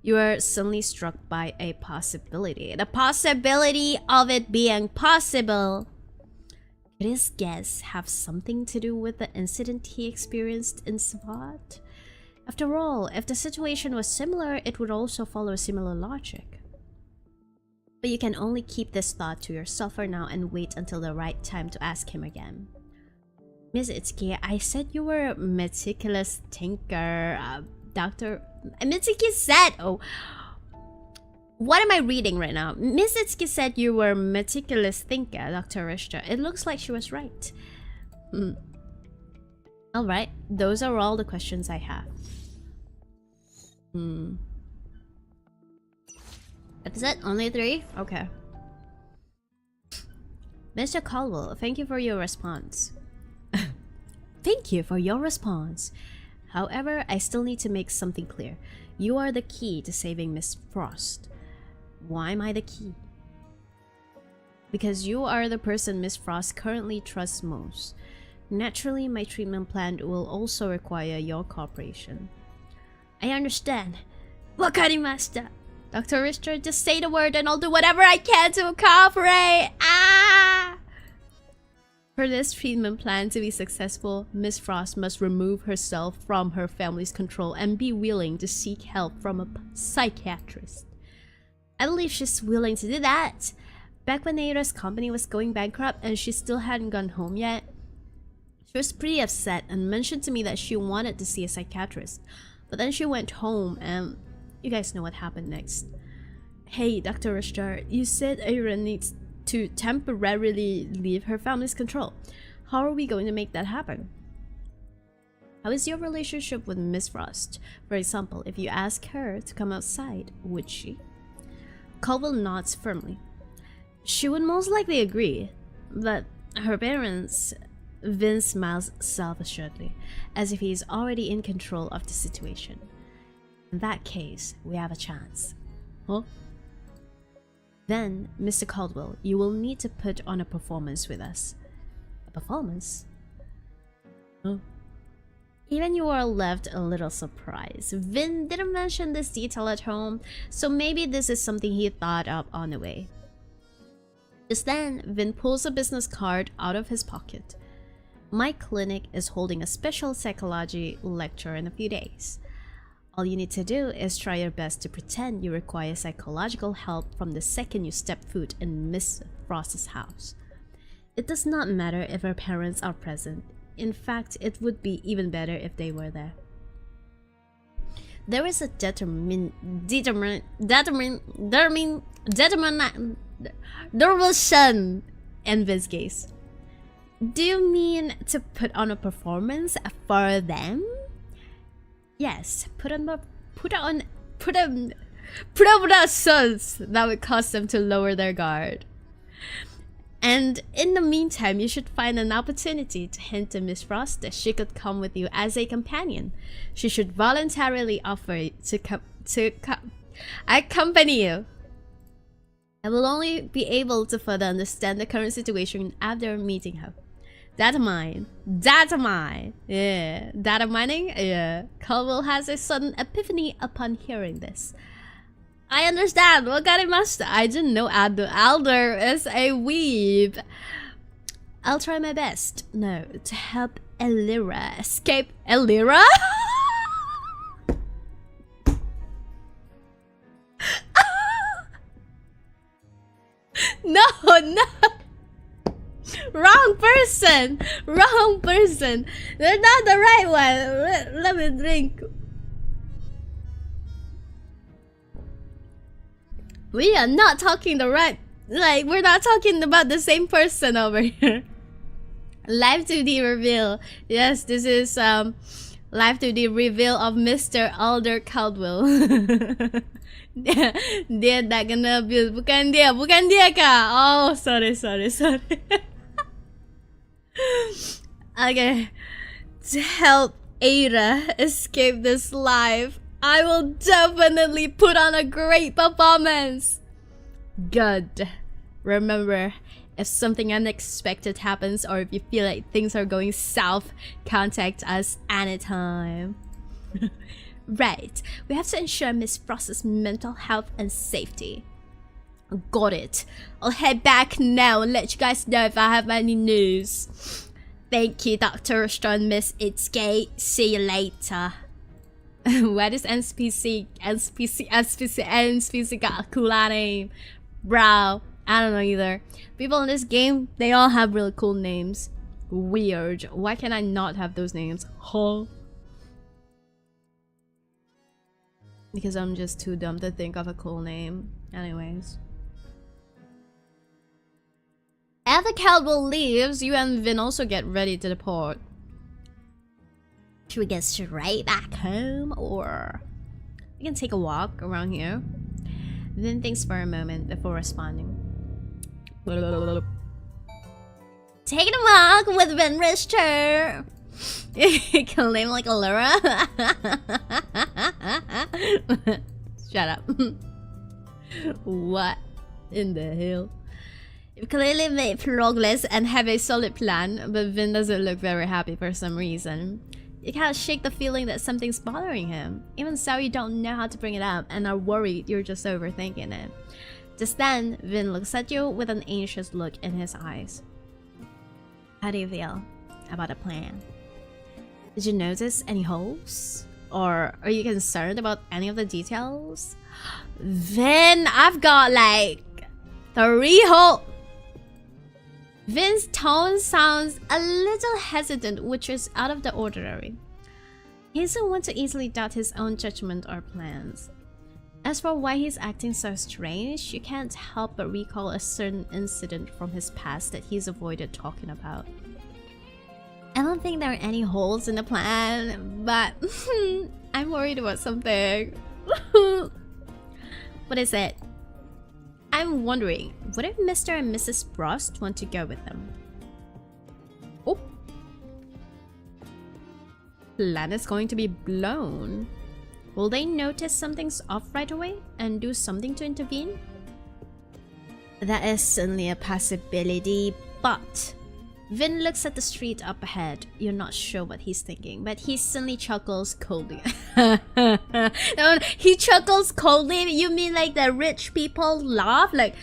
you are suddenly struck by a possibility. The possibility of it being possible. Could his guess have something to do with the incident he experienced in SWAT? After all, if the situation was similar, it would also follow similar logic. But you can only keep this thought to yourself for now and wait until the right time to ask him again. Miss Itsuki, I said you were a meticulous thinker, Dr. Mitsuki said, oh, what am I reading right now? Miss Itsuki said you were a meticulous thinker, Dr. Richter. It looks like she was right. Alright, those are all the questions I have. That's it? Only 3? Okay. Mr. Caldwell, thank you for your response. Thank you for your response. However, I still need to make something clear. You are the key to saving Miss Frost. Why am I the key? Because you are the person Miss Frost currently trusts most. Naturally, my treatment plan will also require your cooperation. I understand. Wakarimashita. Dr. Richter, just say the word and I'll do whatever I can to cooperate. Ah! For this treatment plan to be successful, Miss Frost must remove herself from her family's control and be willing to seek help from a psychiatrist. I believe she's willing to do that. Back when Neira's company was going bankrupt and she still hadn't gone home yet, she was pretty upset and mentioned to me that she wanted to see a psychiatrist. But then she went home and you guys know what happened next. Hey, Dr. Richter, you said Aira needs to temporarily leave her family's control. How are we going to make that happen? How is your relationship with Miss Frost? For example, if you ask her to come outside, would she? Caldwell nods firmly. She would most likely agree, but her parents... Vin smiles self-assuredly, as if he is already in control of the situation. In that case, we have a chance. Huh? Then, Mr. Caldwell, you will need to put on a performance with us. A performance? Huh? Even you are left a little surprised. Vin didn't mention this detail at home, so maybe this is something he thought up on the way. Just then, Vin pulls a business card out of his pocket. My clinic is holding a special psychology lecture in a few days. All you need to do is try your best to pretend you require psychological help from the second you step foot in Miss Frost's house. It does not matter if her parents are present. In fact, it would be even better if they were there. There is a determination in this case. Do you mean to put on a performance for them? Yes, put on productions that would cause them to lower their guard. And in the meantime, you should find an opportunity to hint to Miss Frost that she could come with you as a companion. She should voluntarily offer to accompany you. I will only be able to further understand the current situation after meeting her. Data mine. Yeah. Data mining? Yeah. Caldwell has a sudden epiphany upon hearing this. I understand. Wakarimashita. I didn't know Alder is a weeb. I'll try my best. No, to help Elira escape. Elira? No. Wrong person. They're not the right one. Let me drink. We are not talking the right, like, we're not talking about the same person over here. Live 2D reveal. Yes, this is live 2D reveal of Mr. Alder Caldwell. Dia tak kena abuse. Bukan dia kah? Oh, sorry. Okay. To help Ada escape this life, I will definitely put on a great performance. Good. Remember, if something unexpected happens or if you feel like things are going south, contact us anytime. Right. We have to ensure Miss Frost's mental health and safety. Got it. I'll head back now and let you guys know if I have any news. Thank you, Dr. Strong, Miss Itsuki. See you later. Why does NPC got a cool name? Bro, I don't know either. People in this game, they all have really cool names. Weird. Why can I not have those names? Huh? Because I'm just too dumb to think of a cool name. Anyways. After Caldwell leaves, you and Vin also get ready to depart. Should we get straight back home, or we can take a walk around here? Vin thinks for a moment before responding. Taking a walk with Vin Richter. Can name like Allura. Shut up. What in the hell? You've clearly made progress and have a solid plan, but Vin doesn't look very happy for some reason. You can't shake the feeling that something's bothering him. Even so, you don't know how to bring it up and are worried you're just overthinking it. Just then, Vin looks at you with an anxious look in his eyes. How do you feel about the plan? Did you notice any holes? Or are you concerned about any of the details? Vin, I've got like 3 holes. Vin's tone sounds a little hesitant, which is out of the ordinary. He doesn't want to easily doubt his own judgment or plans. As for why he's acting so strange, you can't help but recall a certain incident from his past that he's avoided talking about. I don't think there are any holes in the plan, but I'm worried about something. What is it? I'm wondering, what if Mr. and Mrs. Frost want to go with them? Oh! Plan is going to be blown. Will they notice something's off right away and do something to intervene? That is certainly a possibility, but... Vin looks at the street up ahead. You're not sure what he's thinking, but he suddenly chuckles coldly. He chuckles coldly? You mean like the rich people laugh? Like,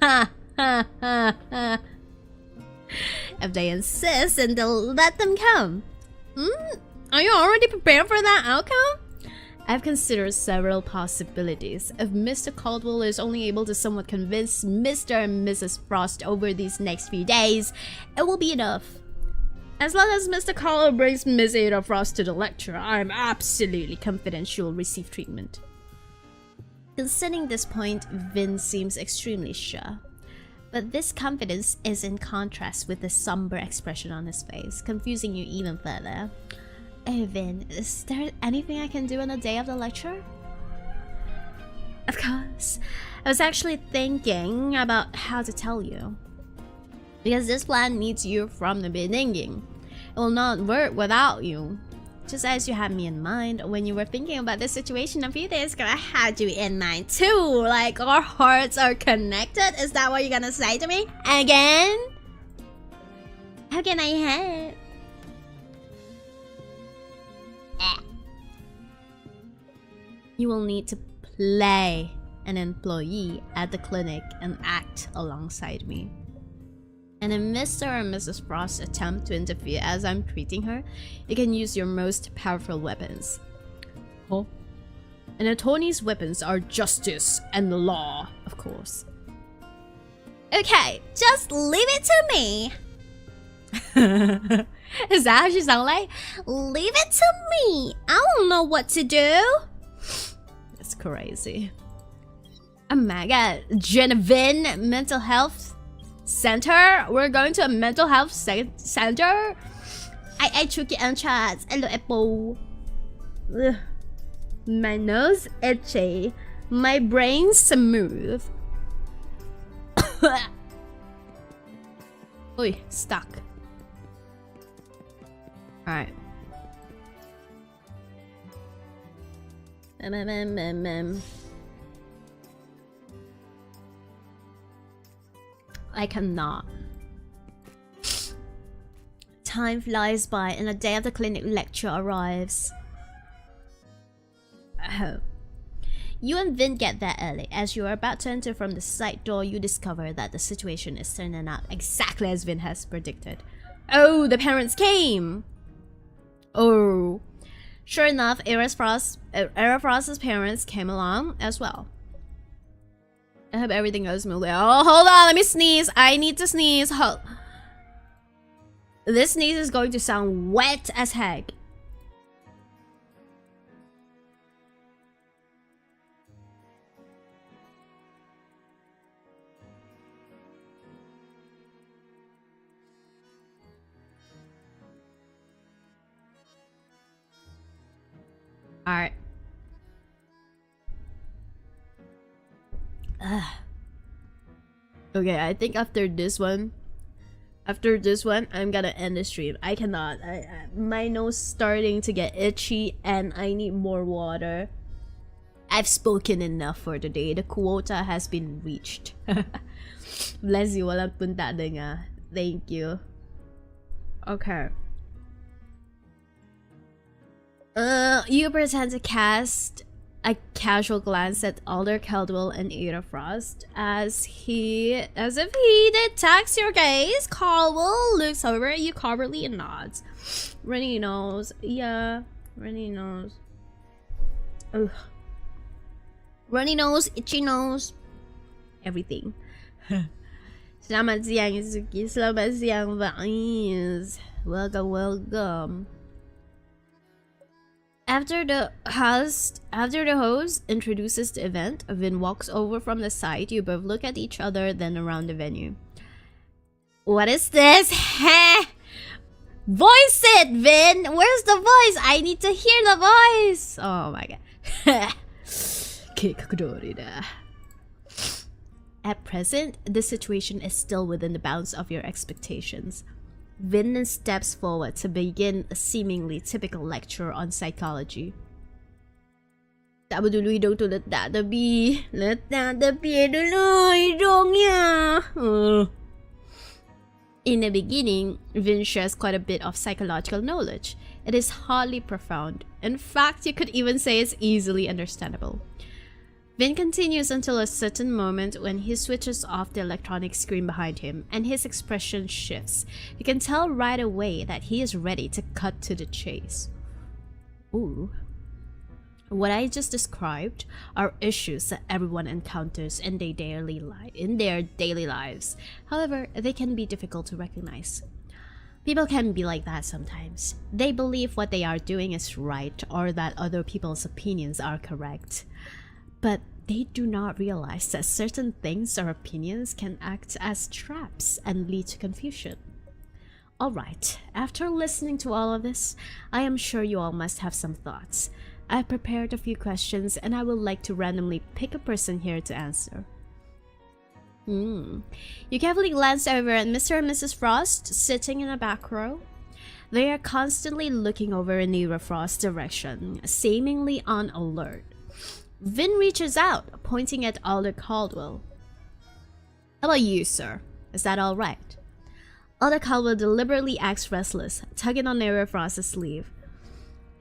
ha ha ha ha. If they insist, then they'll let them come. Are you already prepared for that outcome? I've considered several possibilities. If Mr. Caldwell is only able to somewhat convince Mr. and Mrs. Frost over these next few days, it will be enough. As long as Mr. Caldwell brings Miss Ada Frost to the lecture, I'm absolutely confident she will receive treatment. Considering this point, Vin seems extremely sure. But this confidence is in contrast with the somber expression on his face, confusing you even further. Hey Vin, is there anything I can do on the day of the lecture? Of course. I was actually thinking about how to tell you. Because this plan needs you from the beginning. It will not work without you. Just as you had me in mind when you were thinking about this situation a few days ago, I had you in mind too. Like, our hearts are connected? Is that what you're gonna say to me? Again? How can I help? You will need to play an employee at the clinic and act alongside me. And if Mr. and Mrs. Frost attempt to interfere as I'm treating her, you can use your most powerful weapons. Oh. An attorney's weapons are justice and the law, of course. Okay, just leave it to me. Is that how she sound like? Leave it to me. I don't know what to do. It's crazy. Oh my god. Genevieve Mental Health Center? We're going to a mental health center? Itsuki and chats. Hello, Apple. Ugh. My nose itchy. My brain smooth. Oi, stuck. Alright. I cannot. Time flies by and the day of the clinic lecture arrives. Oh. You and Vin get there early. As you are about to enter from the side door, you discover that the situation is turning out exactly as Vin has predicted. Oh, the parents came! Oh. Sure enough, Era Frost's parents came along as well. I hope everything goes smoothly. Oh, hold on, let me sneeze. I need to sneeze. This sneeze is going to sound wet as heck. Alright. Okay, I think after this one, I'm gonna end the stream. I cannot. My nose starting to get itchy and I need more water. I've spoken enough for today. The quota has been reached. Bless you, walang puntada nga. Thank you. Okay. You pretend to cast a casual glance at Alder Caldwell and Ada Frost as if he detects your gaze. Caldwell looks over at you covertly and nods. Runny nose, yeah, runny nose. Ugh. Runny nose, itchy nose, everything. Selamat siang, Itsuki. Selamat siang, Vines. Welcome, welcome. After the host introduces the event, Vin walks over from the side. You both look at each other, then around the venue. What is this? Heh! Voice it, Vin! Where's the voice? I need to hear the voice! Oh my god. At present, the situation is still within the bounds of your expectations. Vin steps forward to begin a seemingly typical lecture on psychology. Tak dulu hidung tu letak tepi. Letak tepi dulu hidungnya. In the beginning, Vin shares quite a bit of psychological knowledge. It is hardly profound. In fact, you could even say it's easily understandable. Vin continues until a certain moment when he switches off the electronic screen behind him and his expression shifts. You can tell right away that he is ready to cut to the chase. Ooh. What I just described are issues that everyone encounters in their daily lives. However, they can be difficult to recognize. People can be like that sometimes. They believe what they are doing is right or that other people's opinions are correct. But they do not realize that certain things or opinions can act as traps and lead to confusion. Alright, after listening to all of this, I am sure you all must have some thoughts. I've prepared a few questions and I would like to randomly pick a person here to answer. You carefully glance over at Mr. and Mrs. Frost sitting in the back row. They are constantly looking over in Era Frost's direction, seemingly on alert. Vin reaches out, pointing at Alder Caldwell. How about you, sir? Is that alright? Alder Caldwell deliberately acts restless, tugging on Era Frost's sleeve.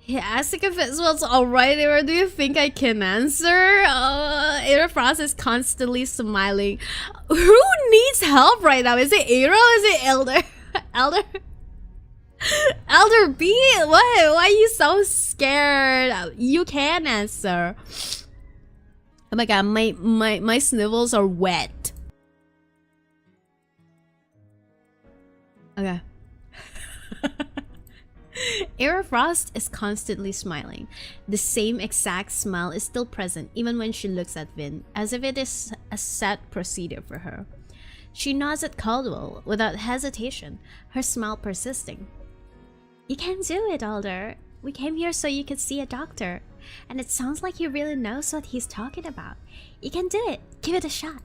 He asks if it's what's alright, or do you think I can answer? Era Frost is constantly smiling. Who needs help right now? Is it Era or is it Elder? Elder B? Why are you so scared? You can answer. Oh my god, my snivels are wet. Okay. Era Frost is constantly smiling. The same exact smile is still present even when she looks at Vin, as if it is a set procedure for her. She nods at Caldwell without hesitation, her smile persisting. You can do it, Alder. We came here so you could see a doctor. And it sounds like he really knows what he's talking about. You can do it. Give it a shot.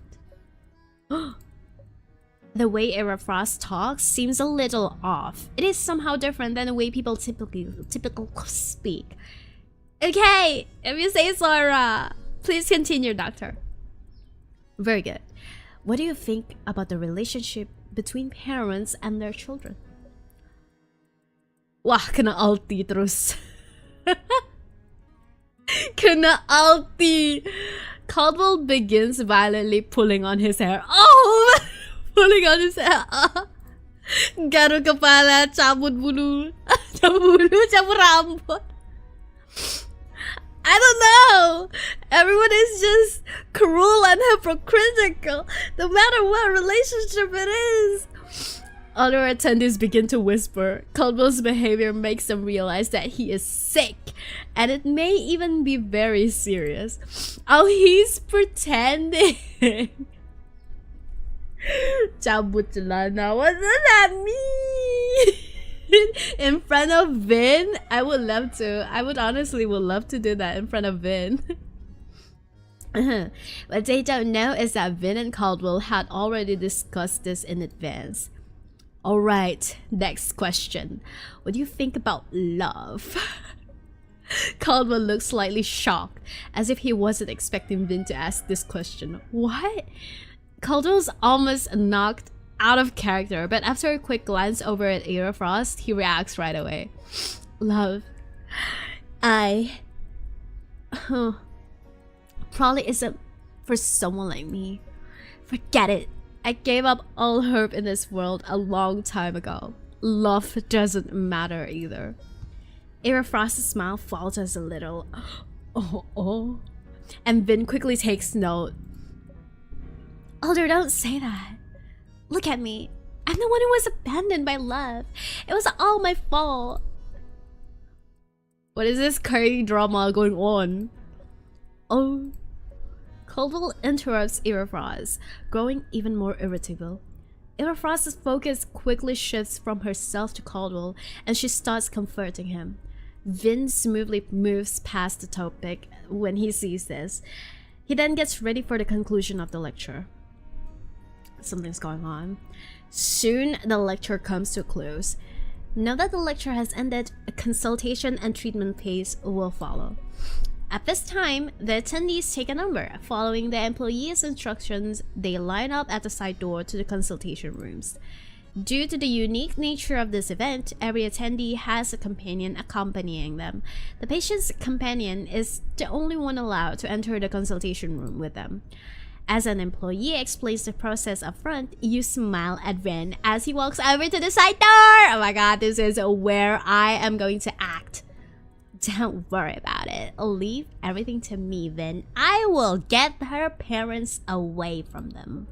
The way Era Frost talks seems a little off. It is somehow different than the way people typically speak. Okay, if you say so, please continue, doctor. Very good. What do you think about the relationship between parents and their children? Wah, kena alti terus. Kena alti. Caldwell begins violently pulling on his hair. Oh! Pulling on his hair. Garuk kepala, cabut bulu. Cabut bulu, cabut rambut. I don't know. Everyone is just cruel and hypocritical, no matter what relationship it is. Other attendees begin to whisper. Caldwell's behavior makes them realize that he is sick, and it may even be very serious. Oh, he's pretending. Cabut celana. What does that mean? In front of Vin? I would love to. I would honestly love to do that in front of Vin. What they don't know is that Vin and Caldwell had already discussed this in advance. Alright, next question. What do you think about love? Caldwell looks slightly shocked, as if he wasn't expecting Vin to ask this question. What? Caldwell's almost knocked out of character, but after a quick glance over at Era Frost, he reacts right away. Love. Probably isn't for someone like me. Forget it. I gave up all hope in this world a long time ago. Love doesn't matter either. Era Frost's smile falters a little. Oh. And Vin quickly takes note. Alder, don't say that. Look at me. I'm the one who was abandoned by love. It was all my fault. What is this curry drama going on? Oh. Caldwell interrupts Era Frost, growing even more irritable. Era Frost's focus quickly shifts from herself to Caldwell, and she starts comforting him. Vin smoothly moves past the topic when he sees this. He then gets ready for the conclusion of the lecture. Something's going on. Soon, the lecture comes to a close. Now that the lecture has ended, a consultation and treatment phase will follow. At this time, the attendees take a number. Following the employees' instructions, they line up at the side door to the consultation rooms. Due to the unique nature of this event, every attendee has a companion accompanying them. The patient's companion is the only one allowed to enter the consultation room with them. As an employee explains the process up front, you smile at Vin as he walks over to the side door. Oh my god, this is where I am going to act. Don't worry about it. Leave everything to me, then. I will get her parents away from them.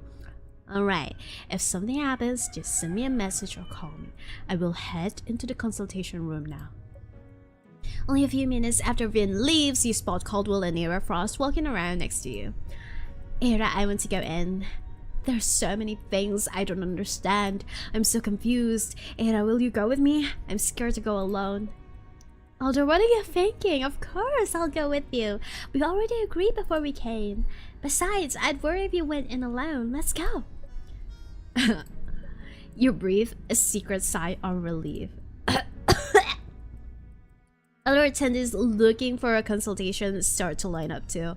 Alright, if something happens, just send me a message or call me. I will head into the consultation room now. Only a few minutes after Vin leaves, you spot Caldwell and Era Frost walking around next to you. Era, I want to go in. There's so many things I don't understand. I'm so confused. Era, will you go with me? I'm scared to go alone. Alder, what are you thinking? Of course I'll go with you. We already agreed before we came. Besides, I'd worry if you went in alone. Let's go. You breathe a secret sigh of relief. Other attendees looking for a consultation start to line up too.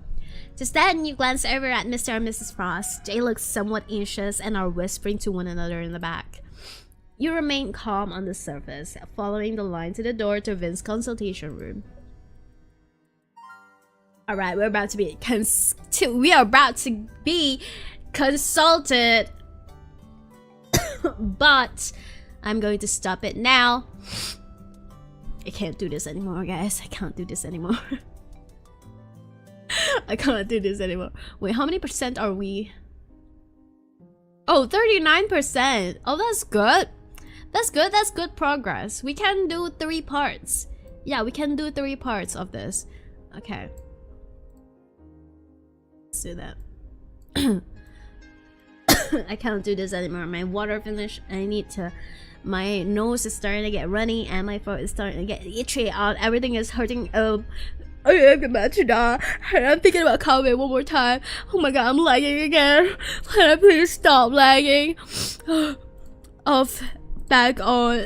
Just then, you glance over at Mr. and Mrs. Frost. They look somewhat anxious and are whispering to one another in the back. You remain calm on the surface, following the line to the door to Vin's consultation room. Alright, we're about to be consulted. But I'm going to stop it now. I can't do this anymore, guys. I can't do this anymore. I can't do this anymore. Wait, how many percent are we? Oh, 39%. Oh, that's good. That's good. That's good progress. We can do 3 parts. Yeah, we can do 3 parts of this. Okay. Let's do that. I can't do this anymore. My water finished. I need to... My nose is starting to get runny and my throat is starting to get itchy out. Everything is hurting. I'm about to die. I'm thinking about coming one more time. Oh my god, I'm lagging again. Can I please stop lagging? Off. Back on.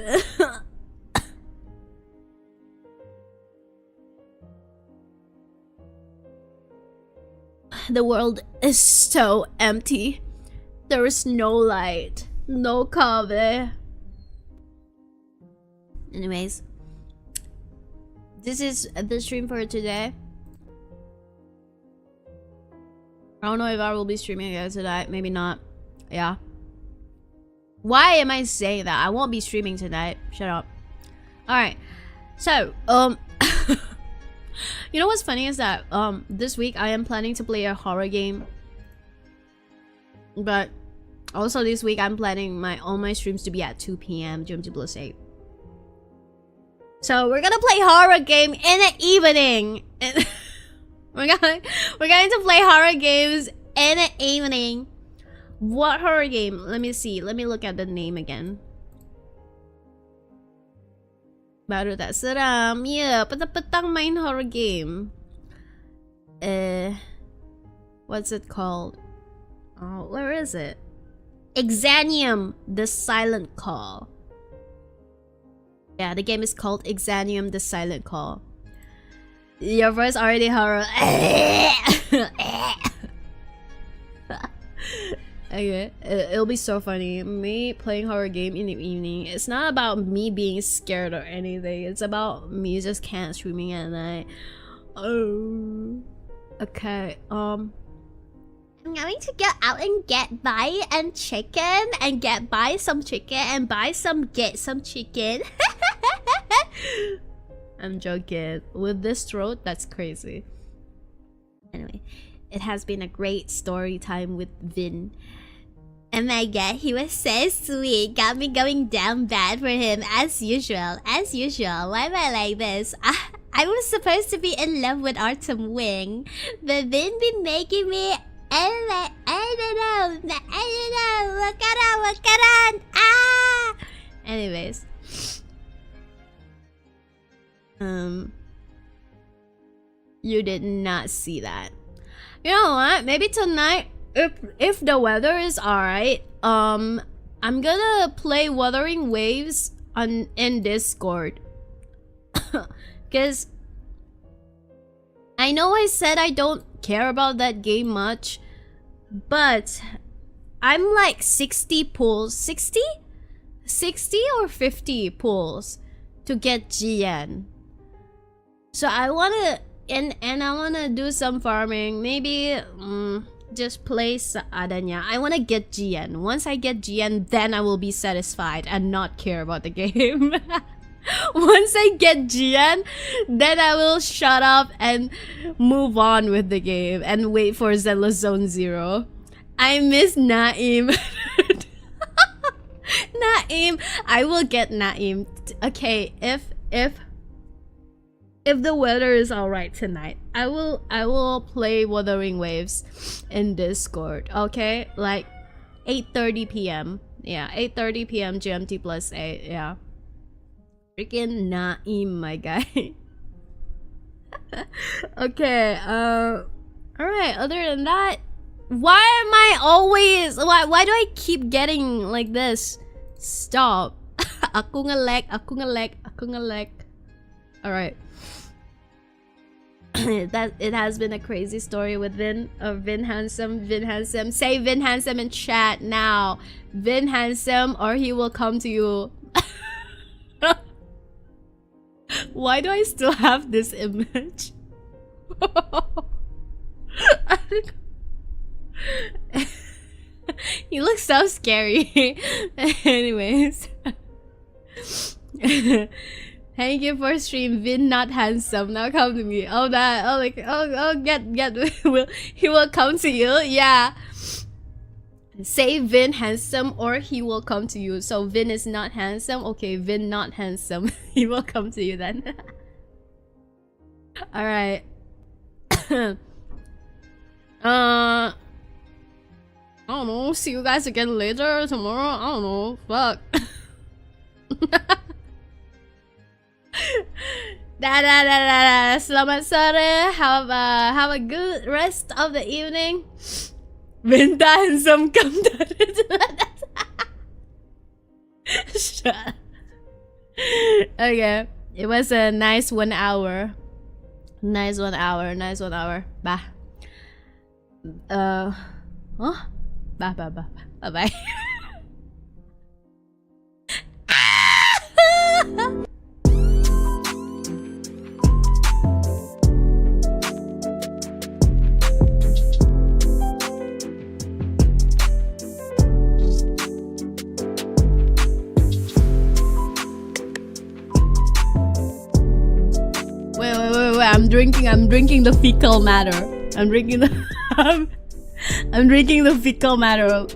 The world is so empty. There is no light, no cover. Anyways, this is the stream for today. I don't know if I will be streaming again tonight. Maybe not. Yeah. Why am I saying that? I won't be streaming tonight. Shut up. Alright. So, you know what's funny is that this week I am planning to play a horror game. But also this week I'm planning all my streams to be at 2 PM June 8. So we're gonna play horror game in the evening. we're going to play horror games in the evening. What horror game? Let me see. Let me look at the name again. Baru tak seram. Yeah, petang-petang main horror game. What's it called? Oh, where is it? Exanium, the Silent Call. Yeah, the game is called Exanium, the Silent Call. Your voice already horror. Okay, it'll be so funny. Me playing horror game in the evening. It's not about me being scared or anything. It's about me just can't streaming at night. Oh, okay. I'm going to go out and buy some chicken and get some chicken. I'm joking. With this throat, that's crazy. Anyway, it has been a great story time with Vin. Oh my god, he was so sweet. Got me going down bad for him as usual. As usual. Why am I like this? I was supposed to be in love with Autumn Wing, but Vin been making me... I don't know. Wakaran. Ah! Anyways. You did not see that. You know what? Maybe tonight, if the weather is alright, I'm gonna play Wuthering Waves in Discord. Because I know I said I don't care about that game much, but I'm like 60 pulls. 60 or 50 pulls to get GN. So I wanna and I wanna do some farming. Maybe just play seadanya. I wanna get GN. Once I get GN, then I will be satisfied and not care about the game. Once I get Jian, then I will shut up and move on with the game and wait for Zealous Zone Zero. I miss Naim. Naim, I will get Naim. Okay, if the weather is alright tonight, I will play Wuthering Waves in Discord. Okay, like 8:30 p.m. Yeah, 8:30 p.m. GMT plus 8. Yeah, freaking Naim, my guy. Okay. All right. Other than that, why am I always? Why do I keep getting like this? Stop. Aku nge-lag. All right. It has been a crazy story with Vin Handsome. Say Vin Handsome in chat now. Vin Handsome, or he will come to you. Why do I still have this image? He looks so scary. Anyways. Thank you for stream, Vin not handsome. Now come to me. Oh that get he will come to you. Yeah. Say Vin handsome or he will come to you. So Vin is not handsome. Okay, Vin not handsome. He will come to you then. Alright. I don't know. See you guys again later tomorrow. I don't know. Fuck. Selamat sore. Have a good rest of the evening. Vinta handsome come. Shut up. Okay. It was a nice 1 hour. Nice 1 hour. Bye. Huh? Bye. Wait, I'm drinking the fecal matter. I'm drinking the fecal matter.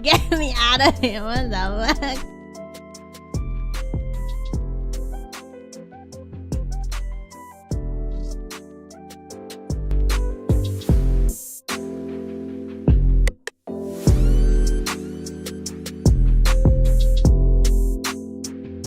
Get me out of here, what the fuck?